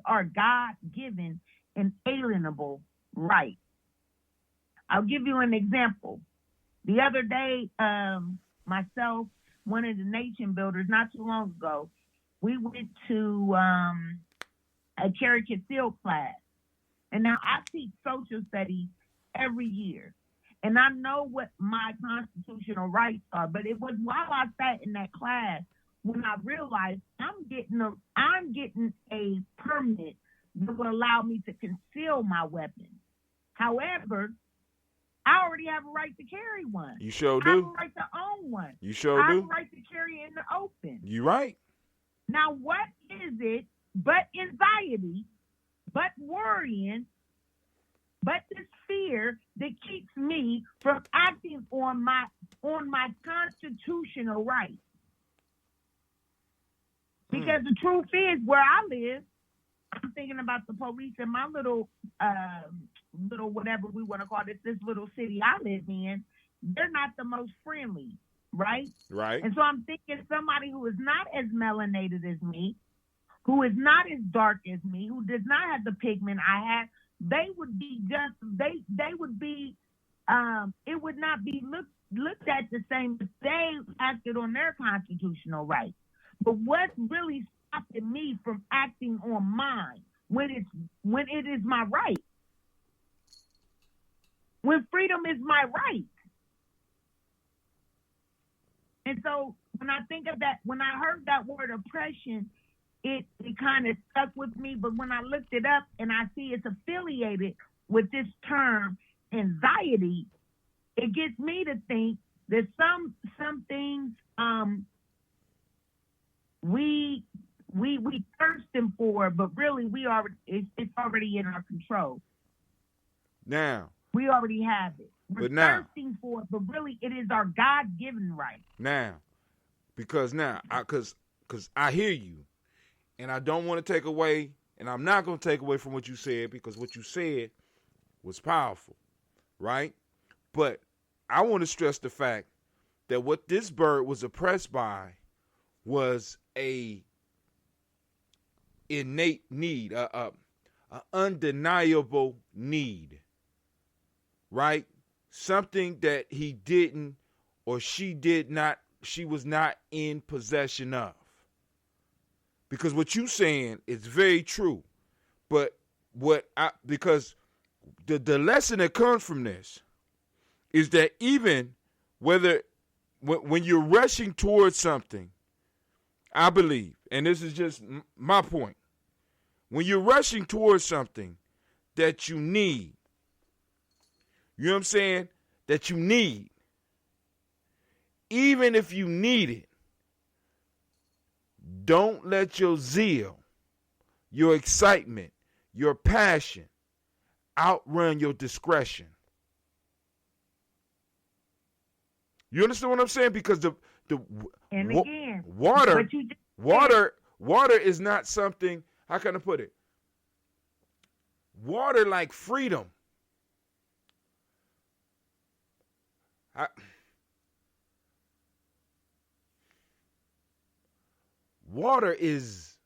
our God-given inalienable right. I'll give you an example. The other day, myself, one of the nation builders, not too long ago, we went to a Cherokee Field class. And now I teach social studies every year. And I know what my constitutional rights are, but it was while I sat in that class when I realized I'm getting a permit that will allow me to conceal my weapon. However, I already have a right to carry one. You sure do. I have a right to own one. You sure I do. have a right to carry it in the open. You right. Now, what is it but anxiety, but worrying, but this fear that keeps me from acting on my constitutional rights? Because the truth is, where I live, I'm thinking about the police in my little whatever we want to call this little city I live in. They're not the most friendly, right? Right. And so I'm thinking somebody who is not as melanated as me, who is not as dark as me, who does not have the pigment I have, they would be they would be it would not be looked at the same if they acted on their constitutional rights. But what's really stopping me from acting on mine when it is my right? When freedom is my right. And so when I think of that, when I heard that word oppression, it kind of stuck with me. But when I looked it up and I see it's affiliated with this term anxiety, it gets me to think that some things we thirsting for, but really it's already in our control. Now we already have it. We're but now, thirsting for it, but really it is our God-given right. Now, because I hear you, and I don't want to take away, and I'm not going to take away from what you said, because what you said was powerful, right? But I want to stress the fact that what this bird was oppressed by was a innate need, a undeniable need, right? Something that he didn't, or she was not in possession of. Because what you saying is very true. But because the lesson that comes from this is that even when you're rushing towards something, I believe, and this is just my point, when you're rushing towards something that you need, you know what I'm saying, that you need, even if you need it, don't let your zeal, your excitement, your passion outrun your discretion. You understand what I'm saying? Because water is not something, how can I put it? Water like freedom. Water is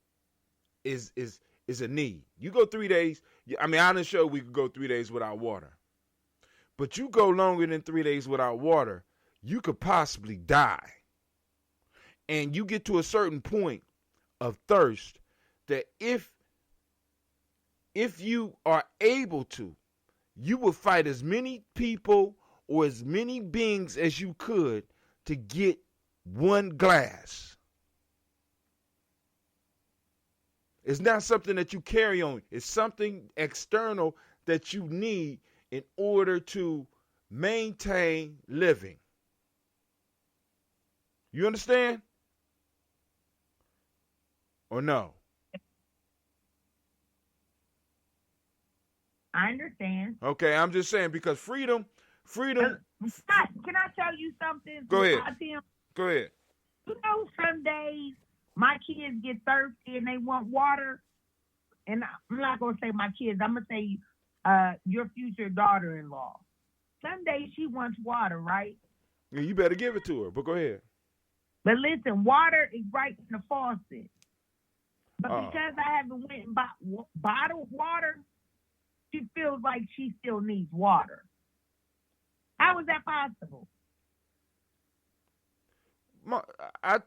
a need. You go 3 days. I mean, I'm sure we could go 3 days without water. But you go longer than 3 days without water, you could possibly die. And you get to a certain point of thirst that if you are able to, you will fight as many people or as many beings as you could to get one glass. It's not something that you carry on. It's something external that you need in order to maintain living. You understand? Or no? I understand. Okay, I'm just saying because freedom. Can I tell you something? Go ahead. Go ahead. You know, some days my kids get thirsty and they want water. And I'm not going to say my kids. I'm going to say your future daughter-in-law. Some days she wants water, right? Yeah, you better give it to her, but go ahead. But listen, water is right in the faucet. But because I haven't went and bottled water, she feels like she still needs water. How is that possible? How is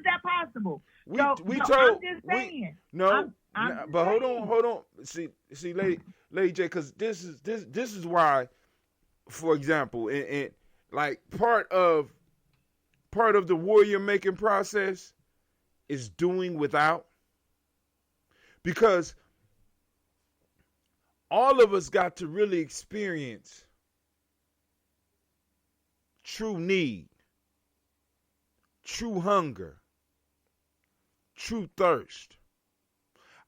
that possible? I'm just saying. But hold on. See, Lady J, because this is why, for example, in like part of the warrior making process is doing without, because all of us got to really experience true need, true hunger, true thirst.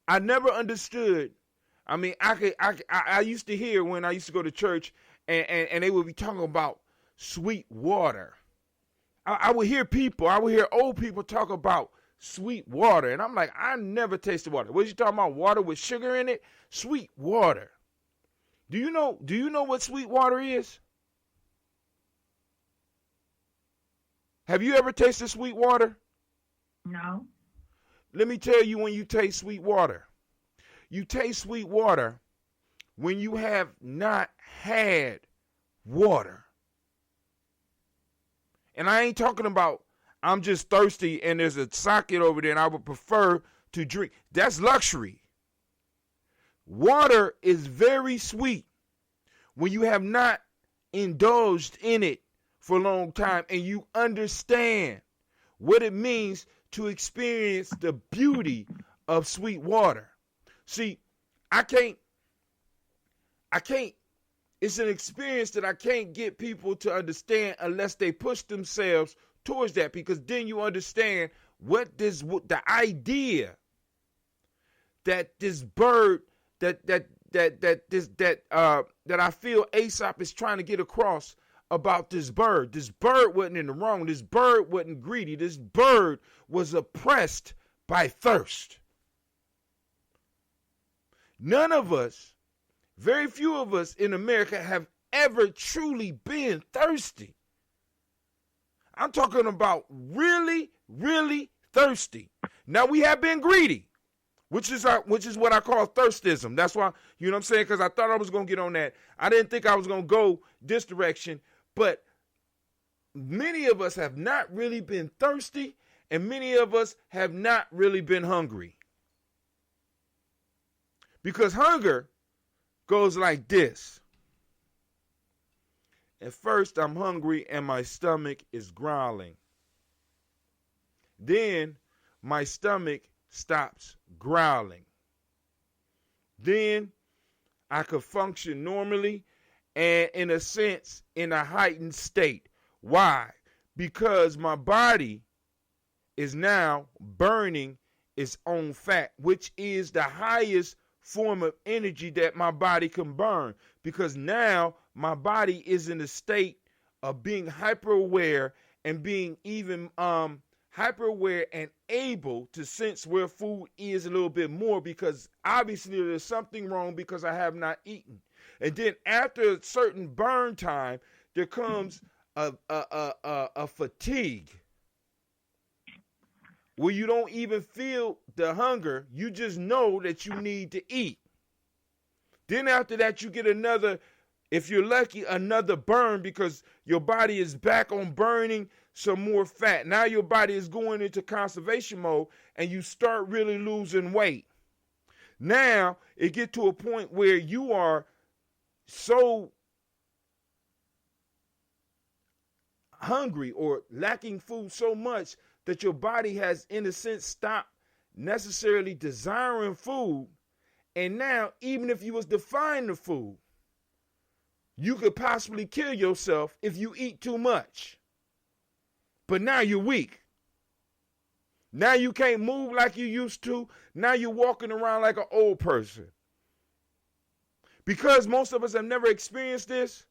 I never understood. I mean, I used to hear when I used to go to church and they would be talking about sweet water. I would hear old people talk about sweet water. And I'm like, I never tasted water. What you talking about? Water with sugar in it? Sweet water. Do you know what sweet water is? Have you ever tasted sweet water? No. Let me tell you when you taste sweet water. You taste sweet water when you have not had water. And I ain't talking about I'm just thirsty and there's a socket over there and I would prefer to drink. That's luxury. Water is very sweet when you have not indulged in it for a long time and you understand what it means to experience the beauty of sweet water. See, I can't, it's an experience that I can't get people to understand unless they push themselves towards that, because then you understand what the idea that this bird, that I feel Aesop is trying to get across about this bird. This bird wasn't in the wrong. This bird wasn't greedy. This bird was oppressed by thirst. None of us, very few of us in America have ever truly been thirsty. I'm talking about really, really thirsty. Now we have been greedy, which is what I call Thirtism. That's why, you know what I'm saying? Because I thought I was going to get on that. I didn't think I was going to go this direction, but many of us have not really been thirsty, and many of us have not really been hungry. Because hunger goes like this. At first, I'm hungry and my stomach is growling. Then my stomach stops growling. Then I could function normally and, in a sense, in a heightened state. Why? Because my body is now burning its own fat, which is the highest form of energy that my body can burn, because now my body is in a state of being hyper aware and being even hyper aware and able to sense where food is a little bit more, because obviously there's something wrong because I have not eaten. And then after a certain burn time, there comes a fatigue where you don't even feel the hunger. You just know that you need to eat. Then after that, you get another, if you're lucky, another burn, because your body is back on burning some more fat. Now your body is going into conservation mode and you start really losing weight. Now it gets to a point where you are so hungry or lacking food so much that your body has, in a sense, stopped necessarily desiring food. And now, even if you was to find the food, you could possibly kill yourself if you eat too much. But now you're weak. Now you can't move like you used to. Now you're walking around like an old person. Because most of us have never experienced this,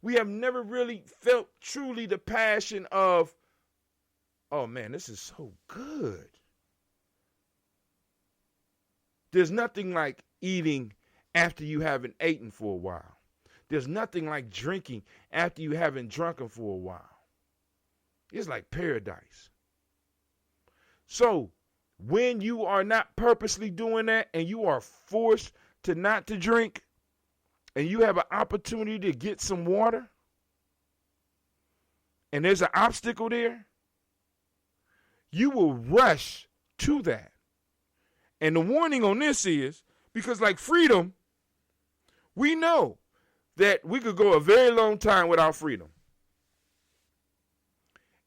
we have never really felt truly the passion of, oh man, this is so good. There's nothing like eating after you haven't eaten for a while. There's nothing like drinking after you haven't drunken for a while. It's like paradise. So when you are not purposely doing that and you are forced to not to drink and you have an opportunity to get some water and there's an obstacle there, you will rush to that. And the warning on this is, because like freedom, we know that we could go a very long time without freedom.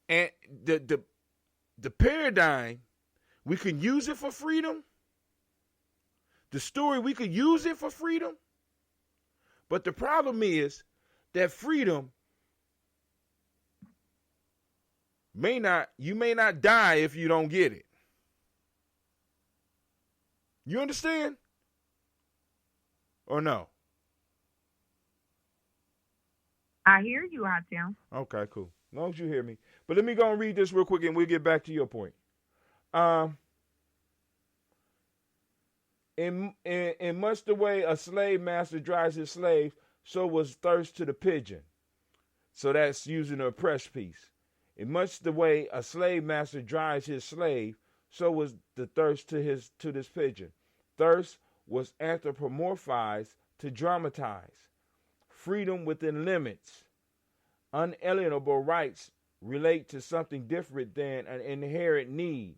And the paradigm, we can use it for freedom. The story, we could use it for freedom. But the problem is that freedom you may not die if you don't get it. You understand? Or no? I hear you, Hatem. Okay, cool. As long as you hear me. But let me go and read this real quick and we'll get back to your point. In much the way a slave master drives his slave, so was thirst to the pigeon. So that's using the oppressed piece. In much the way a slave master drives his slave, so was the thirst to this pigeon. Thirst was anthropomorphized to dramatize. Freedom within limits. Unalienable rights relate to something different than an inherent need.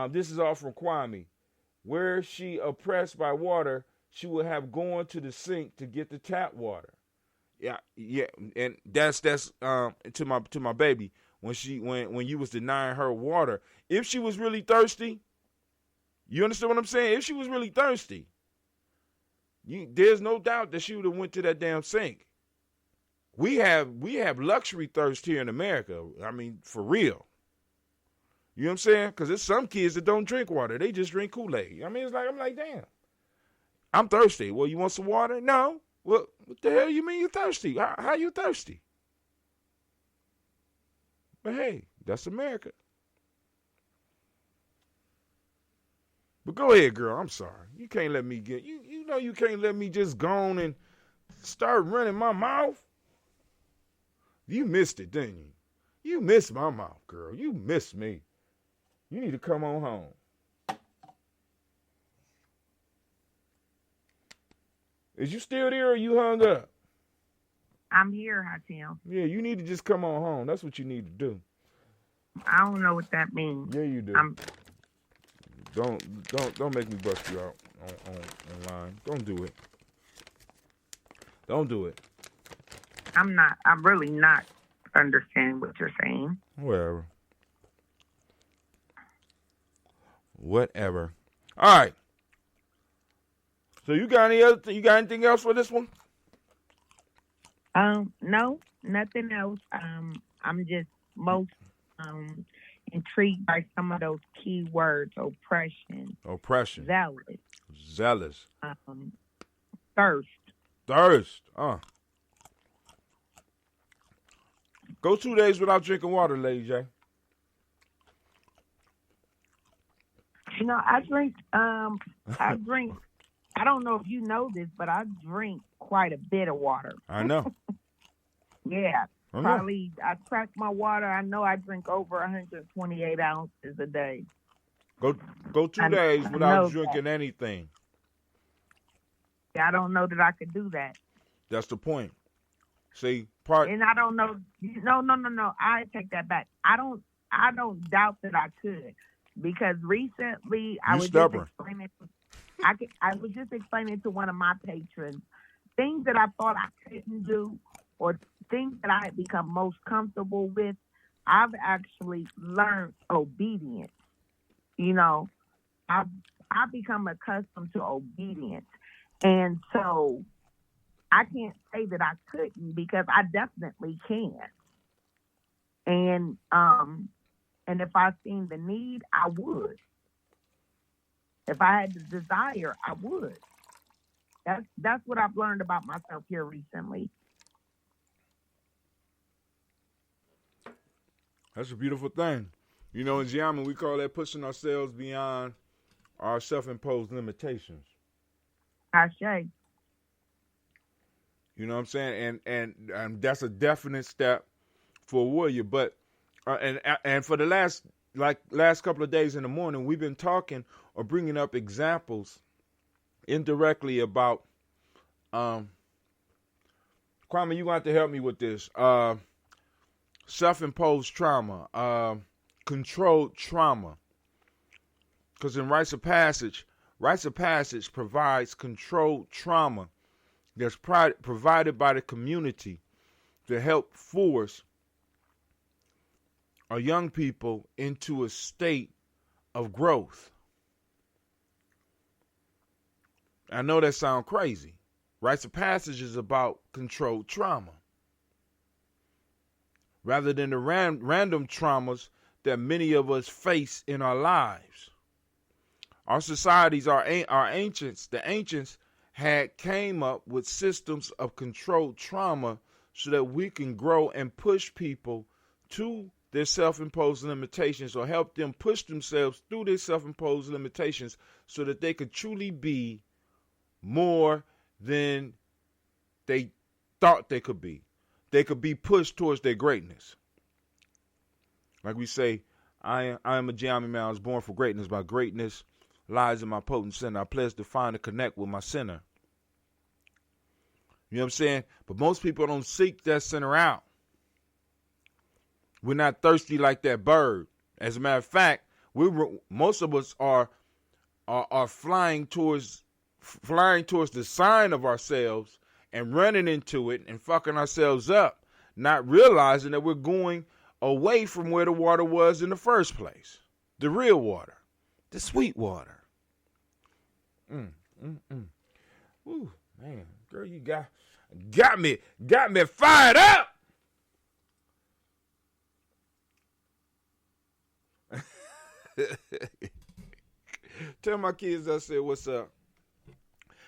This is all from Kwame. Were she oppressed by water, she would have gone to the sink to get the tap water. Yeah, and that's to my baby when you was denying her water. If she was really thirsty, you understand what I'm saying? If she was really thirsty, there's no doubt that she would have went to that damn sink. We have luxury thirst here in America. I mean, for real. You know what I'm saying? Because there's some kids that don't drink water. They just drink Kool-Aid. I mean, I'm like, damn. I'm thirsty. Well, you want some water? No. Well, what the hell you mean you thirsty? How you thirsty? But hey, that's America. But go ahead, girl. I'm sorry. You can't let me get you know you can't let me just go on and start running my mouth. You missed it, didn't you? You missed my mouth, girl. You missed me. You need to come on home. Is you still there or you hung up? I'm here, Hatim. Yeah, you need to just come on home. That's what you need to do. I don't know what that means. Yeah, you do. Don't make me bust you out online. Don't do it. Don't do it. I'm really not understanding what you're saying. Whatever. All right. So you got anything else for this one? No, nothing else. I'm just most intrigued by some of those key words: oppression, zealous, thirst. Go 2 days without drinking water, Lady J. You know, I drink. I don't know if you know this, but I drink quite a bit of water. I know. Yeah. Probably, I track my water. I know I drink over 128 ounces a day. Go 2 days without drinking anything. Yeah, I don't know that I could do that. That's the point. See, and I don't know. No. I take that back. I don't doubt that I could, because recently I was just explaining to one of my patrons things that I thought I couldn't do, or things that I had become most comfortable with. I've actually learned obedience. You know, I've become accustomed to obedience, and so I can't say that I couldn't, because I definitely can. And if I seen the need, I would. If I had the desire, I would. That's what I've learned about myself here recently. That's a beautiful thing. You know, in Gye-Nyame, we call that pushing ourselves beyond our self-imposed limitations. Ashe. You know what I'm saying? And that's a definite step for a warrior. But and for the last couple of days in the morning, we've been talking or bringing up examples indirectly about Kwame, you want to help me with this. Self-imposed trauma, controlled trauma. Because in rites of passage provides controlled trauma that's provided by the community to help force our young people into a state of growth. I know that sounds crazy. Rites of passage is about controlled trauma, rather than the random traumas that many of us face in our lives. Our societies, our ancients, the ancients came up with systems of controlled trauma so that we can grow and push people to their self-imposed limitations, or help them push themselves through their self-imposed limitations so that they could truly be more than they thought they could be. They could be pushed towards their greatness. Like we say, I am a Gye-Nyame man. I was born for greatness. My greatness lies in my potent center. I pledge to find and connect with my center. You know what I'm saying? But most people don't seek that center out. We're not thirsty like that bird. As a matter of fact, most of us are flying towards the sign of ourselves and running into it and fucking ourselves up, not realizing that we're going away from where the water was in the first place. The real water. The sweet water. Ooh, man. Girl, you got me fired up. Tell my kids I said, what's up?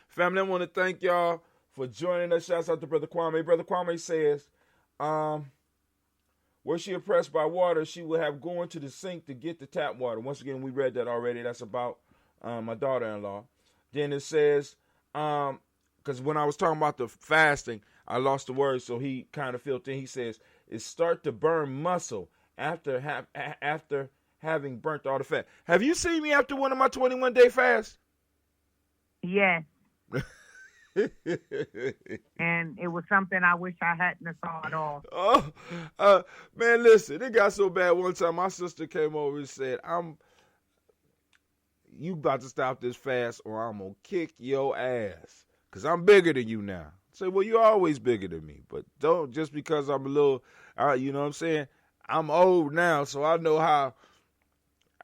Family, I want to thank y'all for joining us. Shouts out to Brother Kwame. Brother Kwame says, were she oppressed by water, she would have gone to the sink to get the tap water. Once again, we read that already. That's about my daughter-in-law. Then it says, because when I was talking about the fasting, I lost the word, so he kind of filled in. He says, it start to burn muscle after having burnt all the fat. Have you seen me after one of my 21-day fasts? Yes. And it was something I wish I hadn't thought of. Oh, man, listen, it got so bad one time. My sister came over and said, you about to stop this fast or I'm going to kick your ass because I'm bigger than you now. I say, well, you're always bigger than me, but don't just because I'm a little, you know what I'm saying? I'm old now, so I know how,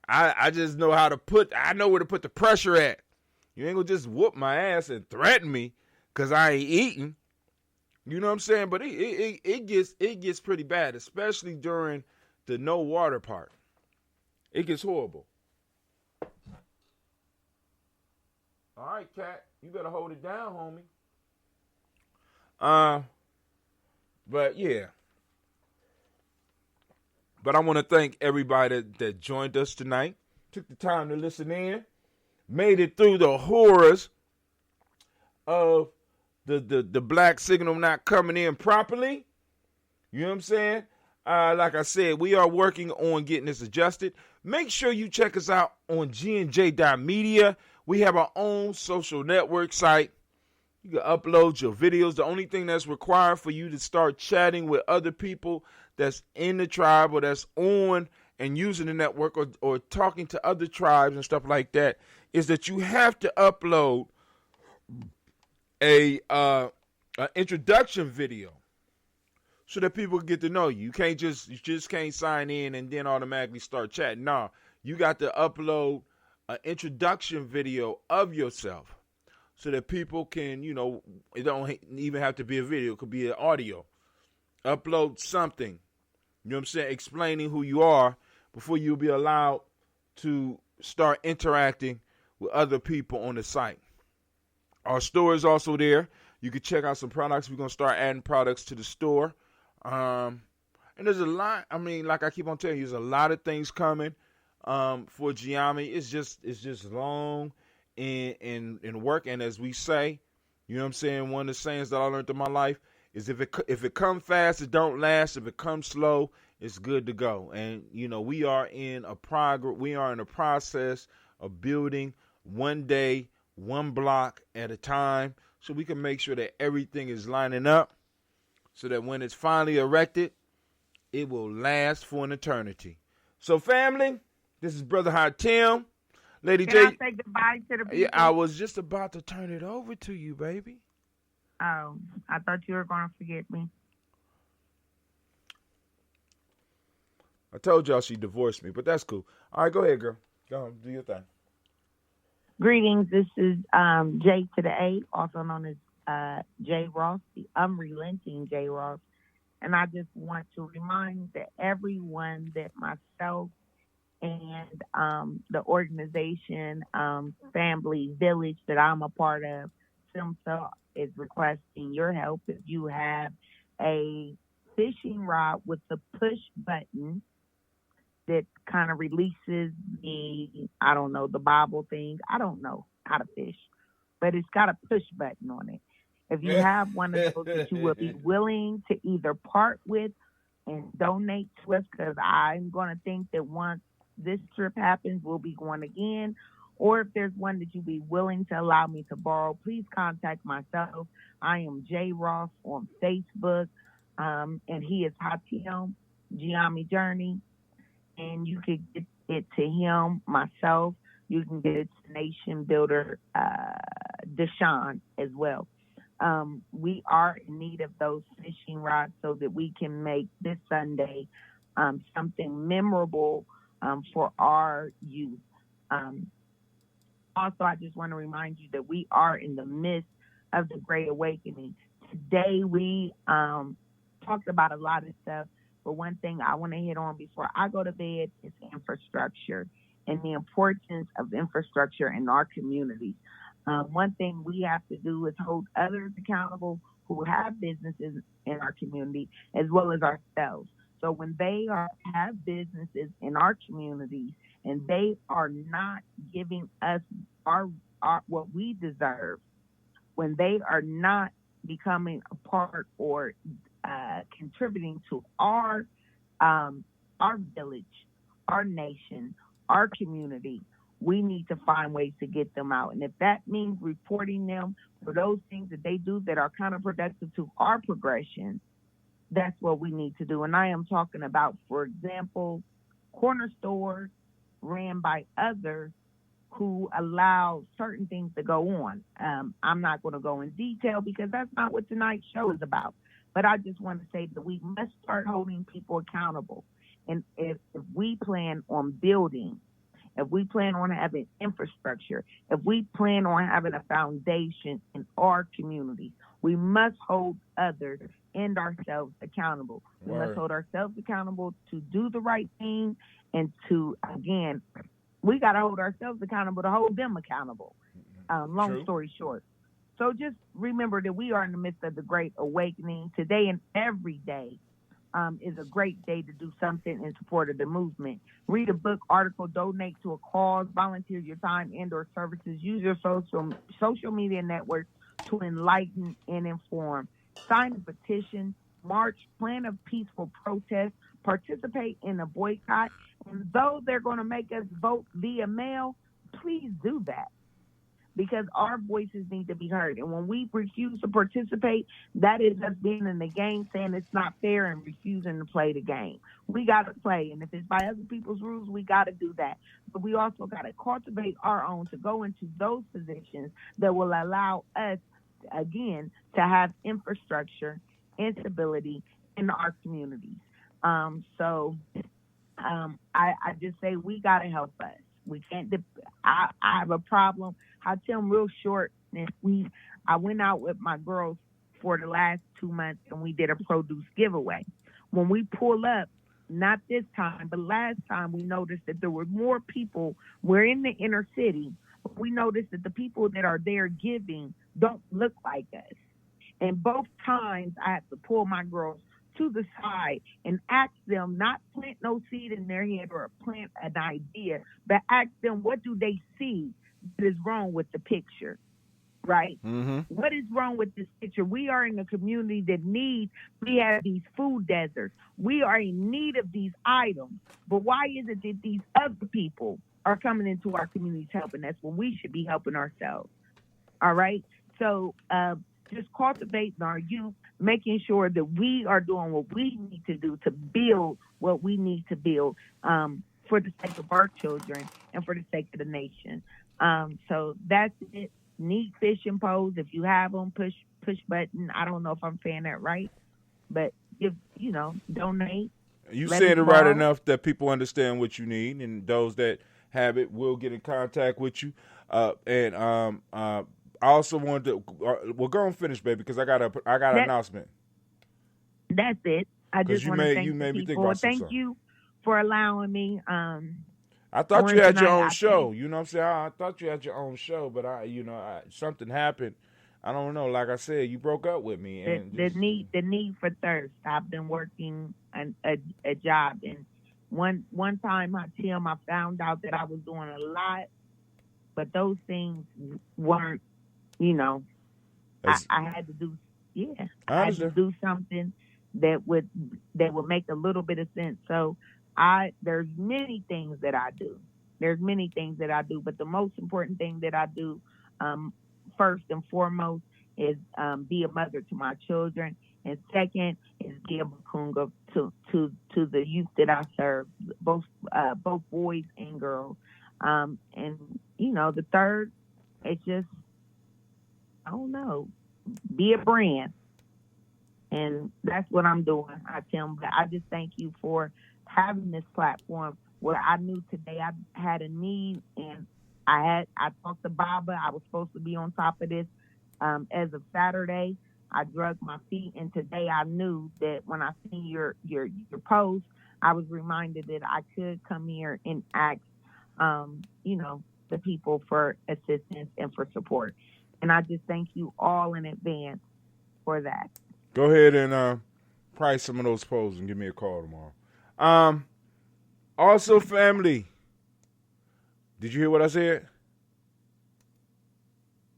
I just know how to I know where to put the pressure at. You ain't going to just whoop my ass and threaten me because I ain't eating. You know what I'm saying? But it gets pretty bad, especially during the no water part. It gets horrible. All right, Cat, you better hold it down, homie. But yeah. But I want to thank everybody that joined us tonight, took the time to listen in, made it through the horrors of the black signal not coming in properly. You know what I'm saying? Like I said, we are working on getting this adjusted. Make sure you check us out on gnj.media. We have our own social network site. You can upload your videos. The only thing that's required for you to start chatting with other people that's in the tribe or that's on and using the network or talking to other tribes and stuff like that is that you have to upload a introduction video so that people get to know you. You just can't sign in and then automatically start chatting. No, you got to upload an introduction video of yourself so that people can, it don't even have to be a video. It could be an audio. Upload something, you know what I'm saying, explaining who you are before you'll be allowed to start interacting with other people on the site. Our store is also there. You can check out some products. We're going to start adding products to the store. And there's a lot. I mean, like I keep on telling you, there's a lot of things coming for Gye-Nyame. It's just long and work. And as we say, you know what I'm saying, one of the sayings that I learned in my life is if it comes fast, it don't last. If it comes slow, it's good to go. And, we are in a process of building one day, one block at a time, so we can make sure that everything is lining up so that when it's finally erected, it will last for an eternity. So, family, this is Brother Hot Tim. Lady Can J. I say goodbye to the people? Yeah, I was just about to turn it over to you, baby. Oh, I thought you were going to forget me. I told y'all she divorced me, but that's cool. All right, go ahead, girl. Go on, do your thing. Greetings. This is J to the A, also known as J. Ross, the unrelenting J. Ross. And I just want to remind everyone that myself and the organization, family, village that I'm a part of, SIMSA, is requesting your help. If you have a fishing rod with the push button that kind of releases the bobble thing. I don't know how to fish, but it's got a push button on it. If you have one of those that you would be willing to either part with and donate to us, because I'm going to think that once this trip happens, we'll be going again. Or if there's one that you'd be willing to allow me to borrow, please contact myself. I am J. Ross on Facebook, and he is Hatim Gye-Nyame Journey. And you can get it to him, myself. You can get it to Nation Builder Deshaun as well. We are in need of those fishing rods so that we can make this Sunday something memorable for our youth. Also, I just want to remind you that we are in the midst of the Great Awakening. Today, we talked about a lot of stuff, but one thing I want to hit on before I go to bed is infrastructure and the importance of infrastructure in our communities. One thing we have to do is hold others accountable who have businesses in our community as well as ourselves. So when they have businesses in our communities and they are not giving us our what we deserve, when they are not becoming a part or contributing to our village, our nation, our community, we need to find ways to get them out. And if that means reporting them for those things that they do that are counterproductive to our progression, that's what we need to do. And I am talking about, for example, corner stores ran by others who allow certain things to go on. I'm not going to go in detail because that's not what tonight's show is about. But I just want to say that we must start holding people accountable. And if we plan on building, if we plan on having infrastructure, if we plan on having a foundation in our community, we must hold others and ourselves accountable. We must hold ourselves accountable to do the right thing and to, again, we got to hold ourselves accountable to hold them accountable. Long story short. So just remember that we are in the midst of the Great Awakening. Today and every day is a great day to do something in support of the movement. Read a book, article, donate to a cause, volunteer your time and or services, use your social media networks to enlighten and inform. Sign a petition, march, plan a peaceful protest, participate in a boycott. And though they're going to make us vote via mail, please do that, because our voices need to be heard. And when we refuse to participate, that is us being in the game, saying it's not fair and refusing to play the game. We got to play. And if it's by other people's rules, we got to do that. But we also got to cultivate our own to go into those positions that will allow us, again, to have infrastructure and stability in our communities. I just say we got to help us. We can't. I have a problem. I'll tell them real short. I went out with my girls for the last 2 months and we did a produce giveaway. When we pull up, not this time, but last time, we noticed that there were more people. We're in the inner city. But we noticed that the people that are there giving don't look like us. And both times I had to pull my girls to the side and ask them, not plant no seed in their head or plant an idea, but ask them, what do they see that is wrong with the picture, right? Mm-hmm. What is wrong with this picture? We are in a community that we have these food deserts. We are in need of these items. But why is it that these other people are coming into our communities helping us when we should be helping ourselves? All right? So just cultivating our youth, making sure that we are doing what we need to do to build what we need to build for the sake of our children and for the sake of the nation. So that's it. Need fishing poles. If you have them, push button. I don't know if I'm saying that right, but if donate. You said it right enough that people understand what you need, and those that have it will get in contact with you. I also wanted to. Well, go and finish, baby, because I got an announcement. That's it. I just want to thank the people. Thank you for allowing me. I thought you had your own show. You know what I'm saying? I thought you had your own show, but something happened. I don't know. Like I said, you broke up with me. And the need for thirst. I've been working a job, and One time, Tim, I found out that I was doing a lot, but those things weren't, you know, I had to do, I had to do something that would make a little bit of sense. So there's many things that I do. But the most important thing that I do, first and foremost, is be a mother to my children, and second is be a makunga to the youth that I serve, both boys and girls. And you know, the third, it's just, I don't know, be a brand. And that's what I'm doing. I just thank you for having this platform where I knew today I had a need, and I talked to Baba. I was supposed to be on top of this as of Saturday. I drug my feet, and today I knew that when I seen your post, I was reminded that I could come here and ask, you know, the people for assistance and for support. And I just thank you all in advance for that. Go ahead and price some of those posts and give me a call tomorrow. Also, family, did you hear what I said?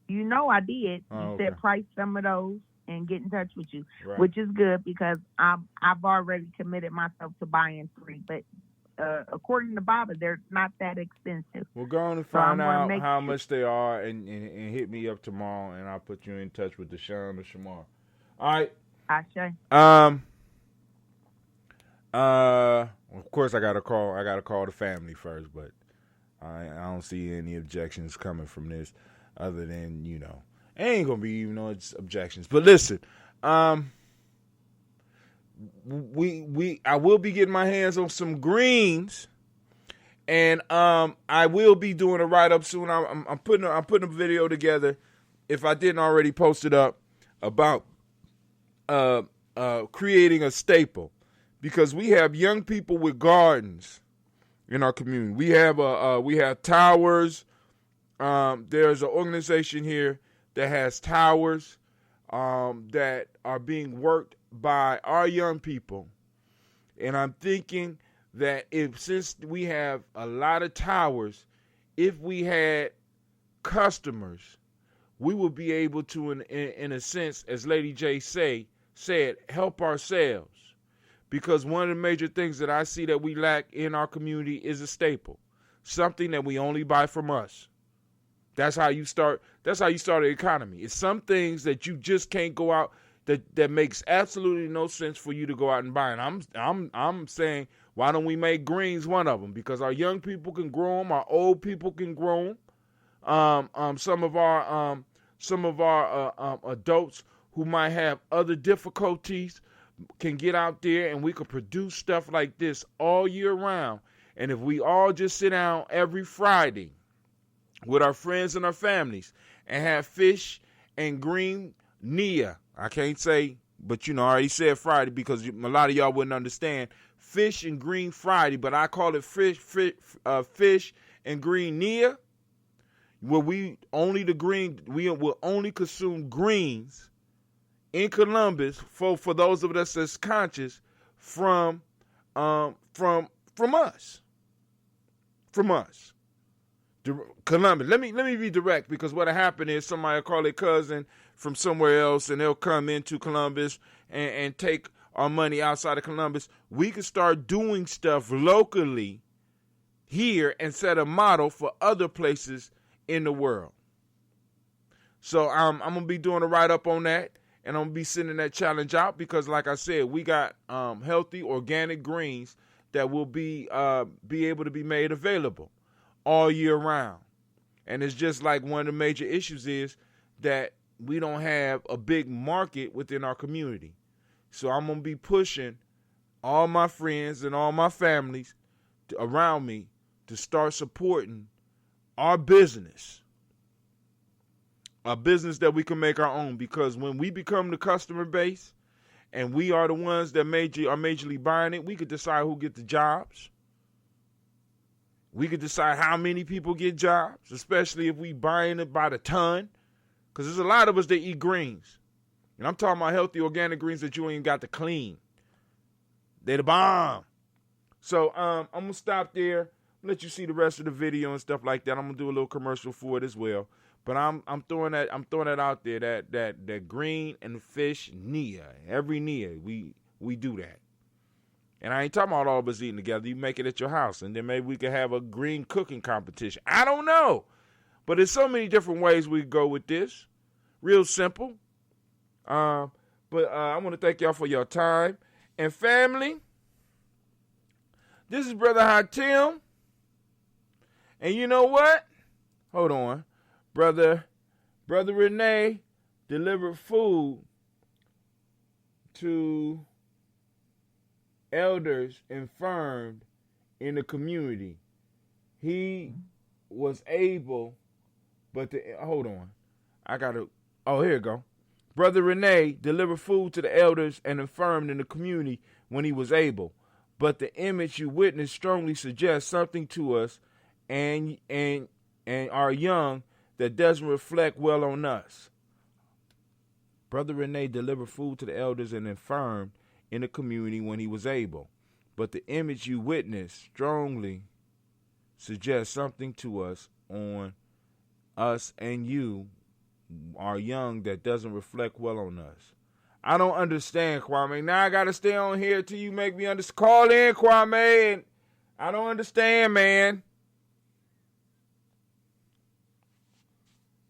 You know I did. You said price some of those and get in touch with you, which is good because I've already committed myself to buying 3. But according to Baba, they're not that expensive. We're going to find out how much they are and hit me up tomorrow, and I'll put you in touch with Deshaun or Shamar. All right. Of course, I gotta call the family first, but I don't see any objections coming from this, other than, you know, ain't gonna be even no objections. But listen, I will be getting my hands on some greens, and I will be doing a write up soon. I'm putting a video together, if I didn't already post it up, about creating a staple, because we have young people with gardens in our community. We have towers. There's an organization here that has towers that are being worked by our young people, and I'm thinking that since we have a lot of towers, if we had customers, we would be able to, in a sense, as Lady J said, help ourselves. Because one of the major things that I see that we lack in our community is a staple, something that we only buy from us. That's how you start. That's how you start an economy. It's some things that you just can't go out, that makes absolutely no sense for you to go out and buy. And I'm saying, why don't we make greens one of them? Because our young people can grow them, our old people can grow them. Some of our adults who might have other difficulties can get out there, and we could produce stuff like this all year round. And if we all just sit down every Friday with our friends and our families and have fish and green Nia, I can't say, but you know, I already said Friday because a lot of y'all wouldn't understand fish and green Friday, but I call it fish and green Nia, where we will only consume greens in Columbus for those of us that's conscious from us. Columbus. Let me be direct, because what'll happen is somebody will call their cousin from somewhere else, and they'll come into Columbus and take our money outside of Columbus. We can start doing stuff locally here and set a model for other places in the world. So I'm gonna be doing a write up on that. And I'm going to be sending that challenge out because, like I said, we got healthy organic greens that will be able to be made available all year round. And it's just like one of the major issues is that we don't have a big market within our community. So I'm going to be pushing all my friends and all my families around me to start supporting our business. A business that we can make our own, because when we become the customer base and we are the ones that are majorly buying it, we could decide who get the jobs. We could decide how many people get jobs, especially if we buying it by the ton, because there's a lot of us that eat greens. And I'm talking about healthy organic greens that you ain't got to clean. They're the bomb. So I'm gonna stop there. Let you see the rest of the video and stuff like that. I'm gonna do a little commercial for it as well. But I'm throwing that out there, that green and fish Nia. Every Nia, we do that. And I ain't talking about all of us eating together. You make it at your house, and then maybe we could have a green cooking competition. I don't know. But there's so many different ways we go with this. Real simple. But I want to thank y'all for your time. And family, this is Brother Hatim. And you know what? Hold on. Brother Renee delivered food to elders infirmed in the community. He was able, but hold on. Here you go. Brother Renee delivered food to the elders and infirmed in the community when he was able. But the image you witnessed strongly suggests something to us and our young that doesn't reflect well on us. Brother Renee delivered food to the elders and infirmed in the community when he was able. But the image you witnessed strongly suggests something to us on us and you, our young, that doesn't reflect well on us. I don't understand, Kwame. Now I got to stay on here till you make me understand. Call in, Kwame. And I don't understand, man.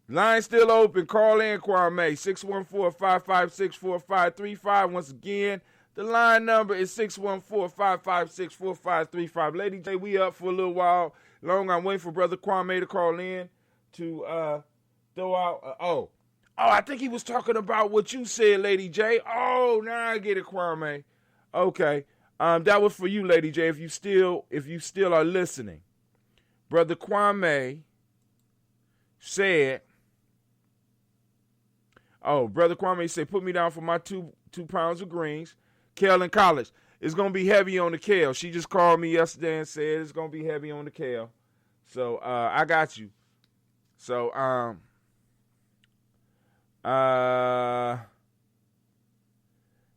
Line still open. Call in, Kwame. 614-556-4535. Once again, the line number is 614-556-4535. Lady J, we up for a little while longer. I'm waiting for Brother Kwame to call in to throw out. I think he was talking about what you said, Lady J. Oh, now I get it, Kwame. Okay. That was for you, Lady J, if you still are listening. Brother Kwame said, Brother Kwame said, put me down for my two pounds of greens, kale and collards. It's going to be heavy on the kale. She just called me yesterday and said it's going to be heavy on the kale. So, I got you. So,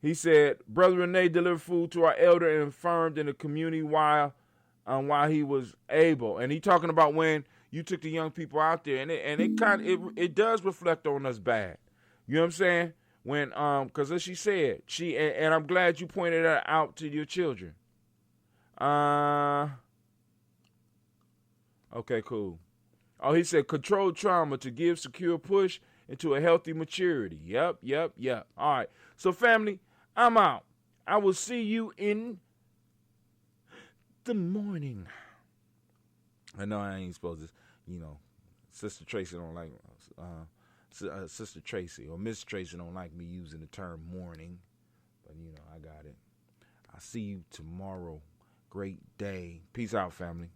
he said, Brother Renee delivered food to our elder and infirmed in the community while he was able. And he talking about when you took the young people out there, and it does reflect on us bad. You know what I'm saying? When because as she said, and I'm glad you pointed that out to your children. Okay, cool. He said controlled trauma to give secure push into a healthy maturity. Yep. All right. So, family, I'm out. I will see you in the morning. I know I ain't supposed to, Sister Tracy don't like, Sister Tracy or Miss Tracy don't like me using the term morning. But, I got it. I'll see you tomorrow. Great day. Peace out, family.